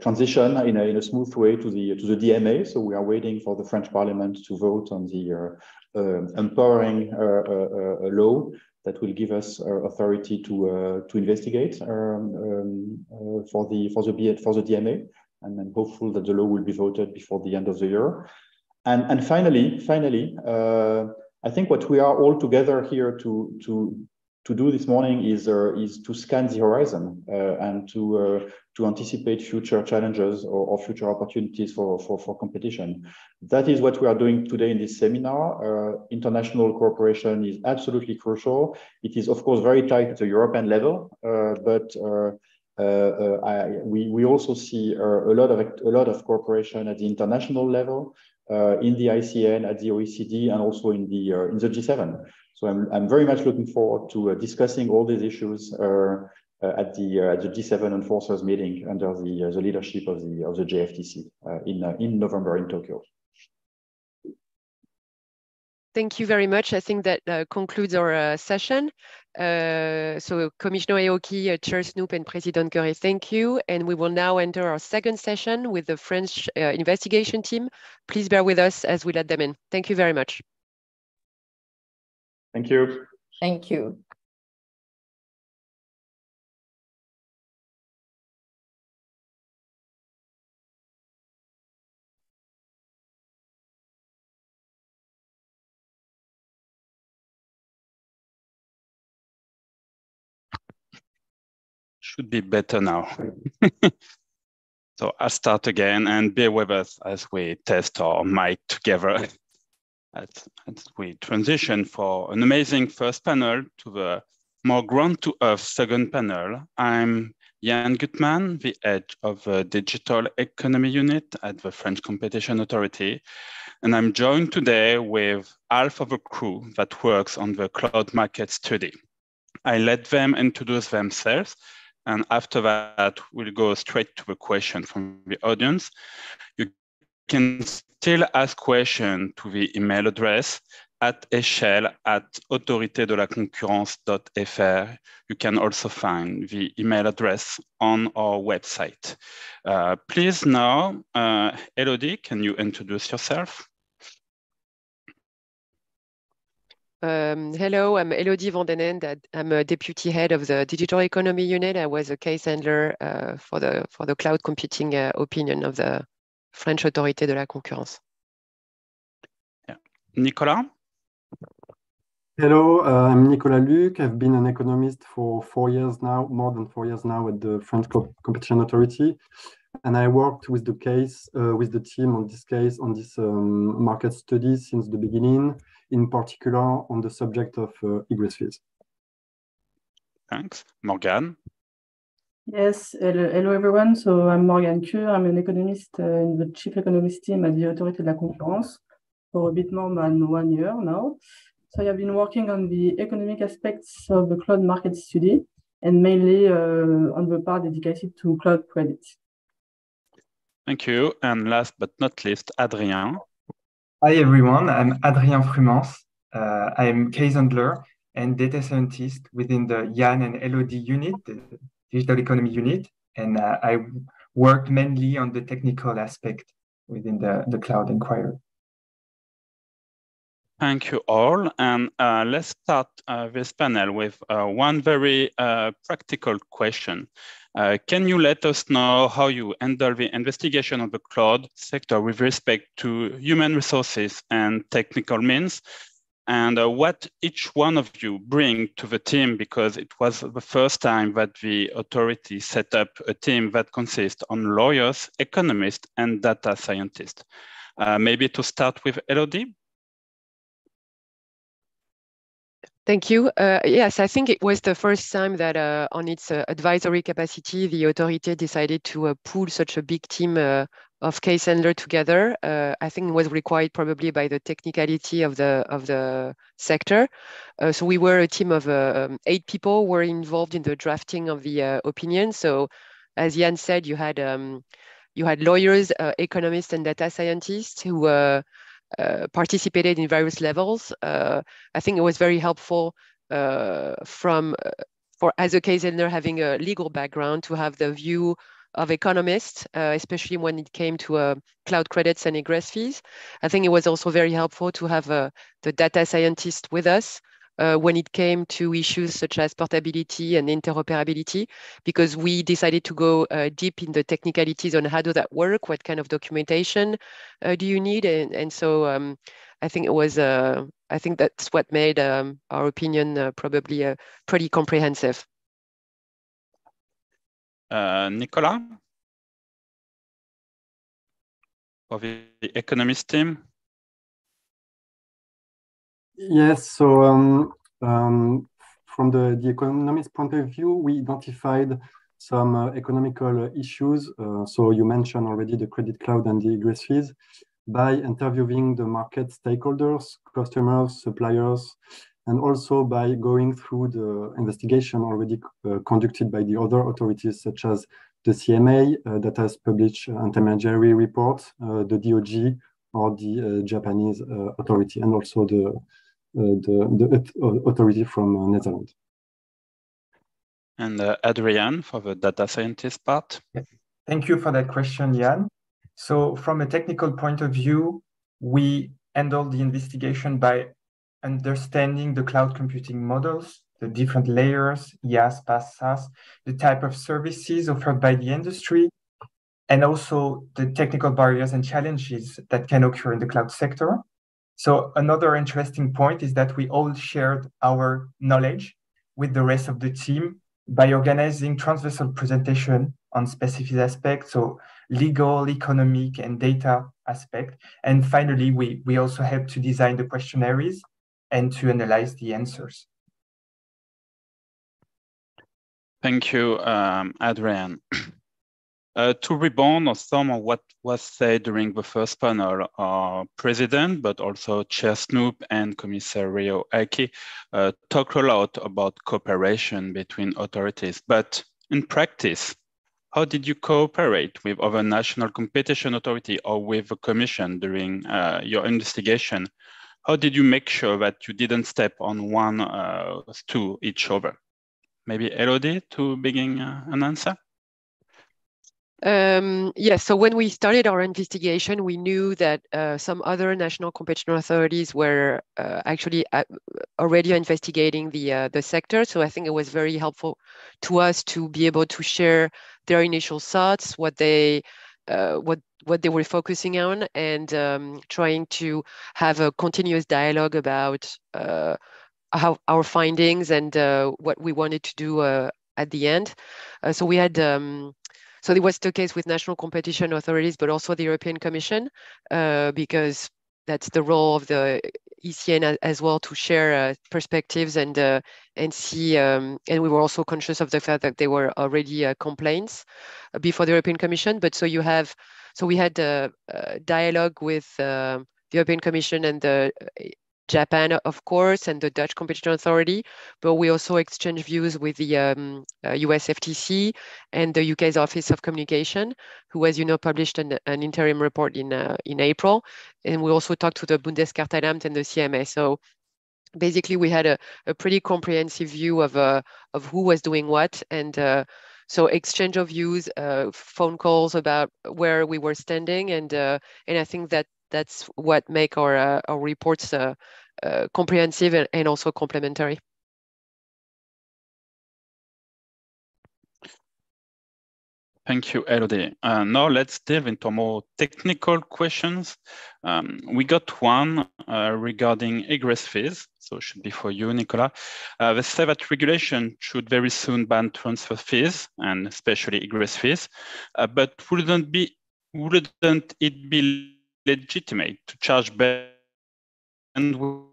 transition in a smooth way to the DMA. So we are waiting for the French Parliament to vote on the empowering law that will give us authority to investigate for the DMA. And I'm hopeful that the law will be voted before the end of the year. And finally, I think what we are all together here to do this morning is to scan the horizon and to anticipate future challenges or future opportunities for competition. That is what we are doing today in this seminar. International cooperation is absolutely crucial. It is, of course, very tight at the European level, but we also see a lot of cooperation at the international level, in the ICN, at the OECD, and also in the G7. So I'm very much looking forward to discussing all these issues at the G7 enforcers meeting under the leadership of the JFTC in November in Tokyo. Thank you very much. I think that concludes our session. So Commissioner Aoki, Chair Snoop, and President Curry, thank you. And we will now enter our second session with the French investigation team. Please bear with us as we let them in. Thank you very much. Thank you. Thank you. Should be better now. So I'll start again and bear with us as we test our mic together. As we transition for an amazing first panel to the more ground-to-earth second panel. I'm Jan Gutman, the head of the Digital Economy Unit at the French Competition Authority. And I'm joined today with half of a crew that works on the cloud market study. I let them introduce themselves, and after that, we'll go straight to the question from the audience. You can still ask questions to the email address atechelle@autoritédelaconcurrence.fr. You can also find the email address on our website. Please now, Elodie, can you introduce yourself? Hello, I'm Elodie Van den Ende. I'm a deputy head of the Digital Economy Unit. I was a case handler for the cloud computing opinion of the French Autorité de la Concurrence. Yeah. Nicolas? Hello, I'm Nicolas Luc. I've been an economist for 4 years now, more than 4 years now at the French Competition Authority. And I worked with the case, with the team on this case, on this market study since the beginning, in particular on the subject of egress fees. Thanks. Morgane? Yes, hello everyone. So I'm Morgane Cure. I'm an economist in the chief economist team at the Autorité de la Concurrence for a bit more than 1 year now. So I have been working on the economic aspects of the cloud market study and mainly on the part dedicated to cloud credit. Thank you. And last but not least, Adrien. Hi everyone, I'm Adrien Frumens. I'm case handler and data scientist within the Jan and Elodie unit, the Digital Economy Unit, and I work mainly on the technical aspect within the cloud inquiry. Thank you all. And let's start this panel with one very practical question. Can you let us know how you handle the investigation of the cloud sector with respect to human resources and technical means, and what each one of you bring to the team, because it was the first time that the authority set up a team that consists of lawyers, economists, and data scientists. Maybe to start with Elodie. Thank you. Yes, I think it was the first time that on its advisory capacity, the Autorité decided to pool such a big team of case handler together. I think it was required probably by the technicality of the sector. So we were a team of 8 people were involved in the drafting of the opinion. So as Jan said, you had lawyers, economists, and data scientists who participated in various levels. I think it was very helpful for as a case handler having a legal background to have the view of economists, especially when it came to cloud credits and egress fees. I think it was also very helpful to have the data scientist with us when it came to issues such as portability and interoperability, because we decided to go deep in the technicalities on how does that work, what kind of documentation do you need, and so I think it was I think that's what made our opinion probably pretty comprehensive. Nicolas, of the economist team. Yes, so from the economist point of view, we identified some economical issues. So you mentioned already the credit cloud and the egress fees. By interviewing the market stakeholders, customers, suppliers, and also by going through the investigation already conducted by the other authorities, such as the CMA that has published intermediary reports, the DOG, or the Japanese authority, and also the authority from Netherlands. And Adrian, for the data scientist part. Thank you for that question, Jan. So from a technical point of view, we handled the investigation by understanding the cloud computing models, the different layers, IaaS, PaaS, SaaS, the type of services offered by the industry, and also the technical barriers and challenges that can occur in the cloud sector. So another interesting point is that we all shared our knowledge with the rest of the team by organizing transversal presentation on specific aspects, so legal, economic, and data aspect. And finally, we also helped to design the questionnaires and to analyze the answers. Thank you, Adrian. To rebound on some of what was said during the first panel, our president, but also Chair Snoop and Commissario Aki talked a lot about cooperation between authorities. But in practice, how did you cooperate with other national competition authority or with the Commission during your investigation? How did you make sure that you didn't step on one to each other? Maybe Elodie to begin an answer? Yes, so when we started our investigation, we knew that some other national competition authorities were actually already investigating the sector. So I think it was very helpful to us to be able to share their initial thoughts, what they were focusing on, and trying to have a continuous dialogue about how our findings and what we wanted to do at the end. So we had. So it was the case with national competition authorities, but also the European Commission, because that's the role of the ECN as well, to share perspectives and see. And we were also conscious of the fact that there were already complaints before the European Commission. But so we had a dialogue with the European Commission and Japan, of course, and the Dutch Competition Authority, but we also exchanged views with the US FTC and the UK's Office of Communication, who, as you know, published an interim report in April. And we also talked to the Bundeskartellamt and the CMA. So basically, we had a pretty comprehensive view of who was doing what, and so exchange of views, phone calls about where we were standing, and I think that's what make our reports comprehensive and also complementary. Thank you, Elodie. Now let's dive into more technical questions. We got one regarding egress fees. So it should be for you, Nicolas. They say that regulation should very soon ban transfer fees and especially egress fees. But wouldn't it be legitimate to charge bandwidth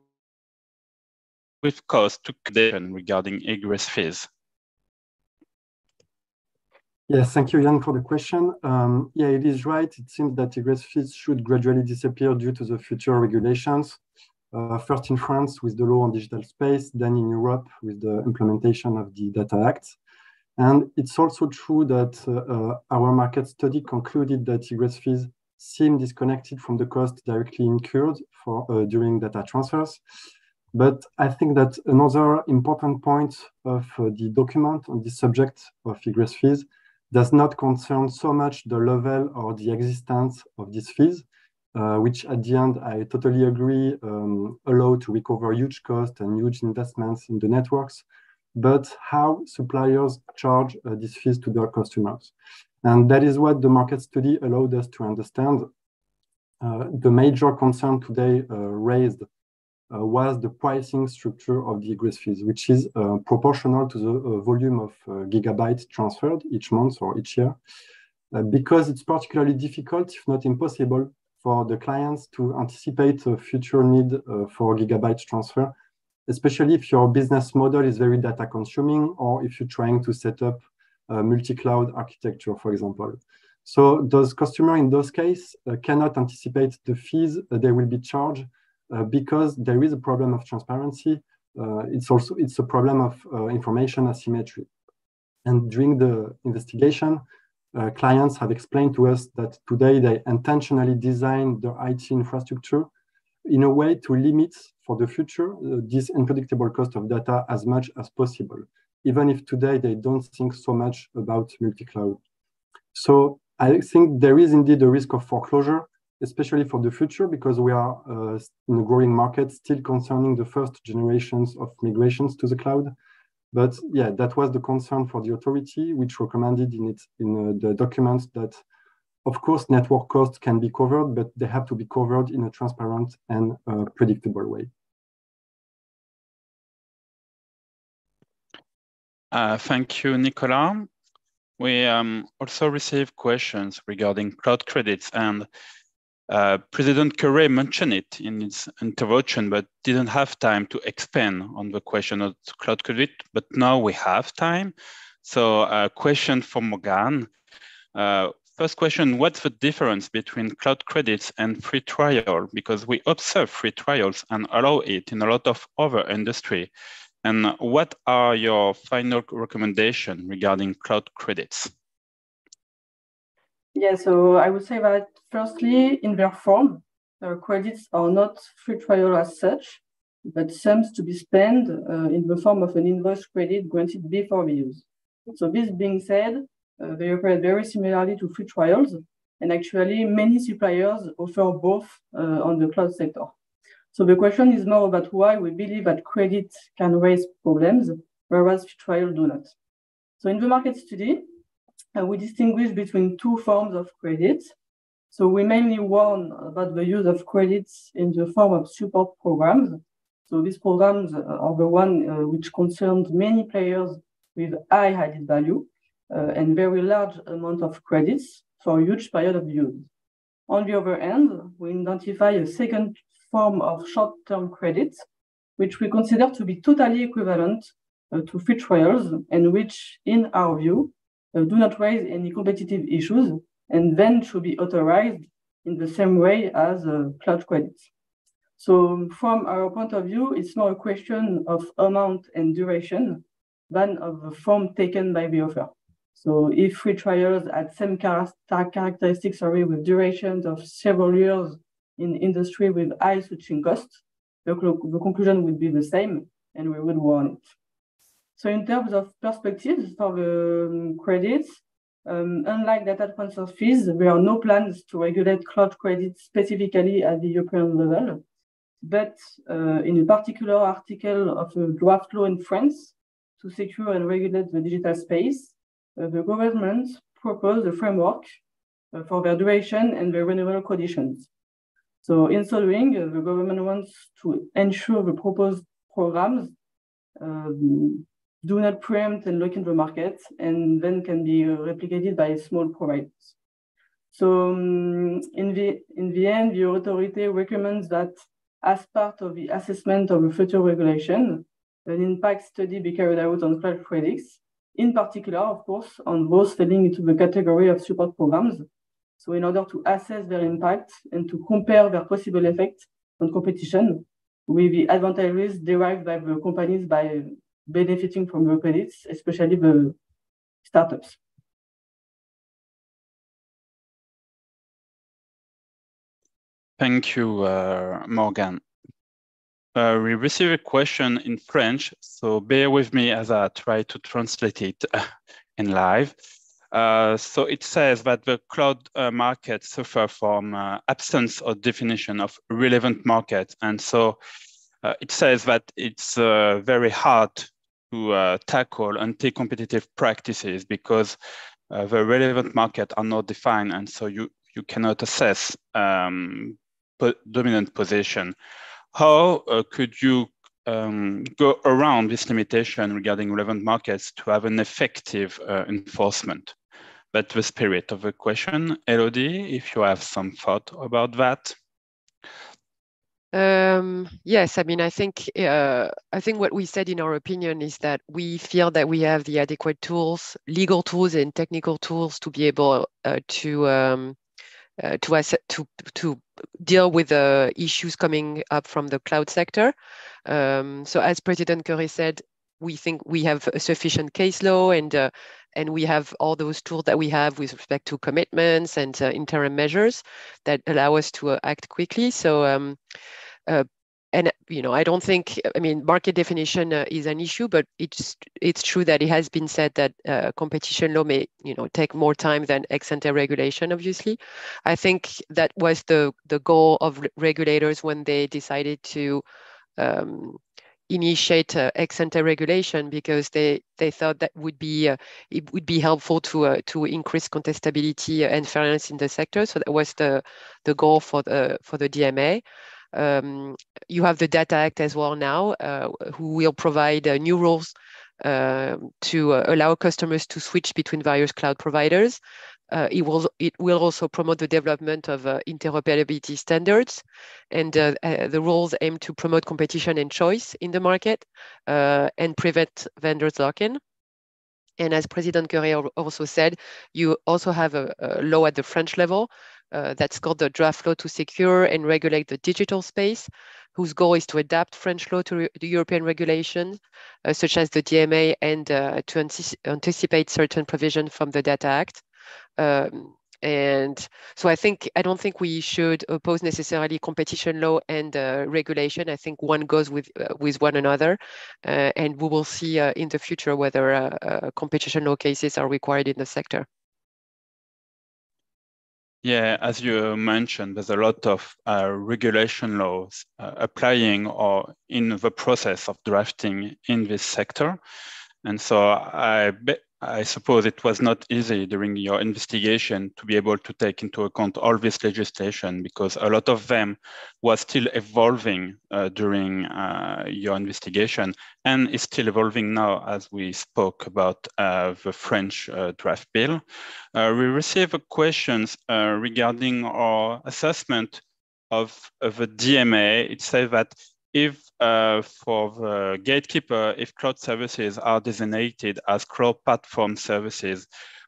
with cost to condition regarding egress fees? Yes, thank you, Jan, for the question. Yeah, it is right. It seems that egress fees should gradually disappear due to the future regulations. First in France with the law on digital space, then in Europe with the implementation of the Data Act. And it's also true that our market study concluded that egress fees seem disconnected from the cost directly incurred during data transfers. But I think that another important point of the document on the subject of egress fees does not concern so much the level or the existence of these fees, which at the end, I totally agree, allow to recover huge costs and huge investments in the networks, but how suppliers charge these fees to their customers. And that is what the market study allowed us to understand. The major concern today raised was the pricing structure of the egress fees, which is proportional to the volume of gigabytes transferred each month or each year, because it's particularly difficult, if not impossible, for the clients to anticipate a future need for gigabytes transfer, especially if your business model is very data consuming or if you're trying to set up a multi-cloud architecture, for example. So those customers in those cases cannot anticipate the fees they will be charged because there is a problem of transparency. It's a problem of information asymmetry. And during the investigation, clients have explained to us that today they intentionally design their IT infrastructure in a way to limit for the future this unpredictable cost of data as much as possible, even if today they don't think so much about multi-cloud. So I think there is indeed a risk of foreclosure, especially for the future, because we are in a growing market still concerning the first generations of migrations to the cloud. But yeah, that was the concern for the authority, which recommended in the documents that, of course, network costs can be covered, but they have to be covered in a transparent and predictable way. Thank you, Nicolas. We also received questions regarding cloud credits, and President Curé mentioned it in his intervention, but didn't have time to expand on the question of cloud credit, but now we have time. So a question for Morgan. First question, what's the difference between cloud credits and free trial? Because we observe free trials and allow it in a lot of other industry. And what are your final recommendations regarding cloud credits? Yeah, so I would say that firstly, in their form, credits are not free trial as such, but sums to be spent in the form of an invoice credit granted before the use. So this being said, they operate very similarly to free trials, and actually many suppliers offer both on the cloud sector. So the question is more about why we believe that credit can raise problems, whereas free trials do not. So in the market study, we distinguish between two forms of credits. So we mainly warn about the use of credits in the form of support programs. So these programs are the one which concerns many players with high added value and very large amount of credits for a huge period of use. On the other hand, we identify a second form of short-term credits, which we consider to be totally equivalent to free trials and which, in our view, do not raise any competitive issues and then should be authorized in the same way as cloud credits. So from our point of view, it's more a question of amount and duration than of the form taken by the offer. So if free trials had same characteristics with durations of several years in industry with high switching costs, the conclusion would be the same and we would warn it. So in terms of perspectives for the credits, unlike data transfer fees, there are no plans to regulate cloud credits specifically at the European level. But in a particular article of a draft law in France to secure and regulate the digital space, the government proposed a framework for their duration and their renewal conditions. So in so doing, the government wants to ensure the proposed programs do not preempt and lock in the market and then can be replicated by small providers. So in the end, the Autorité recommends that as part of the assessment of a future regulation, an impact study be carried out on cloud credits, in particular, of course, on those falling into the category of support programs. So in order to assess their impact and to compare their possible effect on competition with the advantages derived by the companies by benefiting from the credits, especially the startups. Thank you, Morgan. We received a question in French, so bear with me as I try to translate it in live. So it says that the cloud market suffer from absence of definition of relevant market. And so it says that it's very hard to tackle anti-competitive practices because the relevant market are not defined. And so you cannot assess dominant position. How could you go around this limitation regarding relevant markets to have an effective enforcement? That's the spirit of the question. Elodie, if you have some thought about that. Yes, I mean, I think what we said in our opinion is that we feel that we have the adequate tools, legal tools and technical tools to be able to deal with the issues coming up from the cloud sector. So as President Curry said, we think we have a sufficient case law and we have all those tools that we have with respect to commitments and interim measures that allow us to act quickly. So, and I don't think, I mean, market definition is an issue, but it's true that it has been said that competition law may, take more time than ex-ante regulation. Obviously, I think that was the goal of regulators when they decided to initiate ex-ante regulation, because they thought that it would be helpful to increase contestability and fairness in the sector. So that was the goal for the DMA. You have the Data Act as well now, who will provide new rules to allow customers to switch between various cloud providers. It will also promote the development of interoperability standards, and the rules aim to promote competition and choice in the market and prevent vendors lock-in. And as President Curry also said, you also have a law at the French level that's called the draft law to secure and regulate the digital space, whose goal is to adapt French law to the European regulations, such as the DMA, and to anticipate certain provisions from the Data Act. And so I don't think we should oppose necessarily competition law and regulation. I think one goes with one another, and we will see in the future whether competition law cases are required in the sector. Yeah, as you mentioned, there's a lot of regulation laws applying or in the process of drafting in this sector. And so I suppose it was not easy during your investigation to be able to take into account all this legislation, because a lot of them was still evolving during your investigation, and is still evolving now as we spoke about the French draft bill. We received questions regarding our assessment of the DMA. It says that if for the gatekeeper, if cloud services are designated as cloud platform services,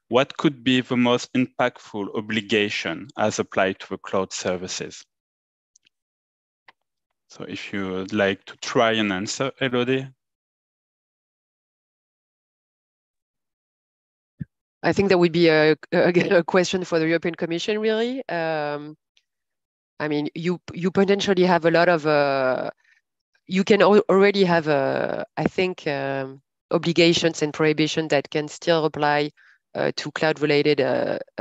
what could be the most impactful obligation as applied to the cloud services? So if you would like to try and answer, Elodie. I think that would be a question for the European Commission, really. I mean, you potentially have a lot of you can already have, I think, obligations and prohibition that can still apply to cloud-related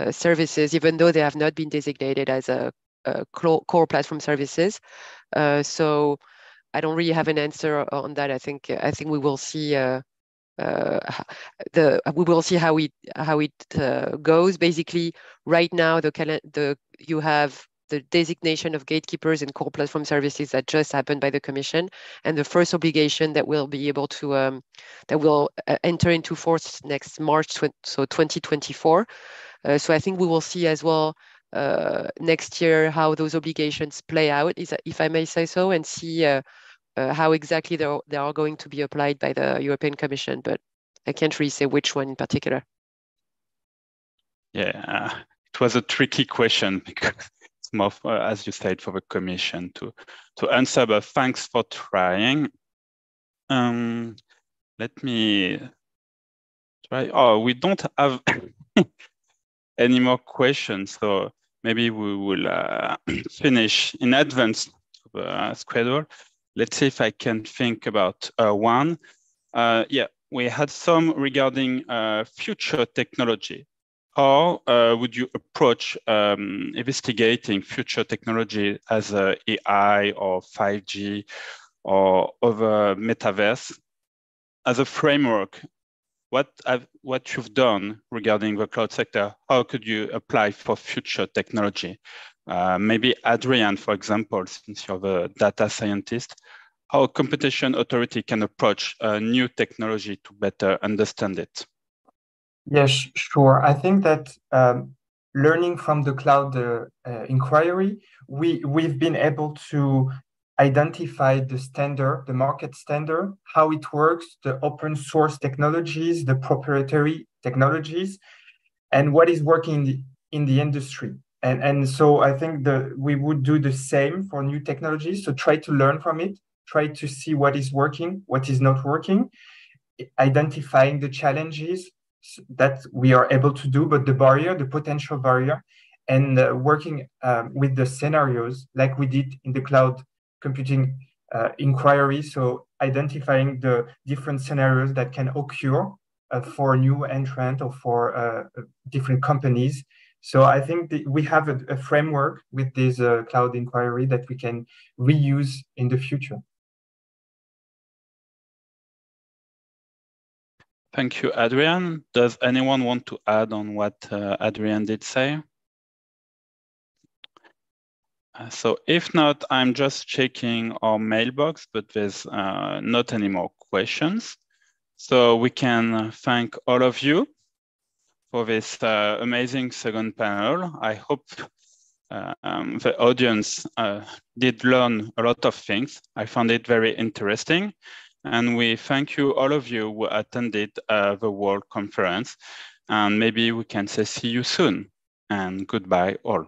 services, even though they have not been designated as a core platform services. So I don't really have an answer on that. I think we will see. We will see how it goes. Basically, right now, you have the designation of gatekeepers and core platform services that just happened by the Commission, and the first obligation that will be able to that will enter into force next March, so 2024. So I think we will see as well next year how those obligations play out, if I may say so, and see how exactly they are going to be applied by the European Commission. But I can't really say which one in particular. Yeah, it was a tricky question because it's more, as you said, for the Commission to answer. But thanks for trying. Let me try. Oh, we don't have any more questions, so maybe we will finish in advance the schedule. Let's see if I can think about one. Yeah, we had some regarding future technology. How would you approach investigating future technology as AI or 5G or other metaverse as a framework? What you've done regarding the cloud sector, how could you apply for future technology? Maybe Adrian, for example, since you're the data scientist, how a competition authority can approach new technology to better understand it? Yes, sure. I think that learning from the cloud inquiry, we've been able to identify the standard, the market standard, how it works, the open source technologies, the proprietary technologies, and what is working in the industry. And so I think we would do the same for new technologies. So try to learn from it, try to see what is working, what is not working, identifying the challenges that we are able to do, but the potential barrier, and working with the scenarios like we did in the cloud computing inquiry. So identifying the different scenarios that can occur for a new entrant or for different companies. So I think we have a framework with this cloud inquiry that we can reuse in the future. Thank you, Adrian. Does anyone want to add on what Adrian did say? So if not, I'm just checking our mailbox, but there's not any more questions. So we can thank all of you for this amazing second panel. I hope the audience did learn a lot of things. I found it very interesting. And we thank you, all of you who attended the World Conference. And maybe we can say see you soon. And goodbye all.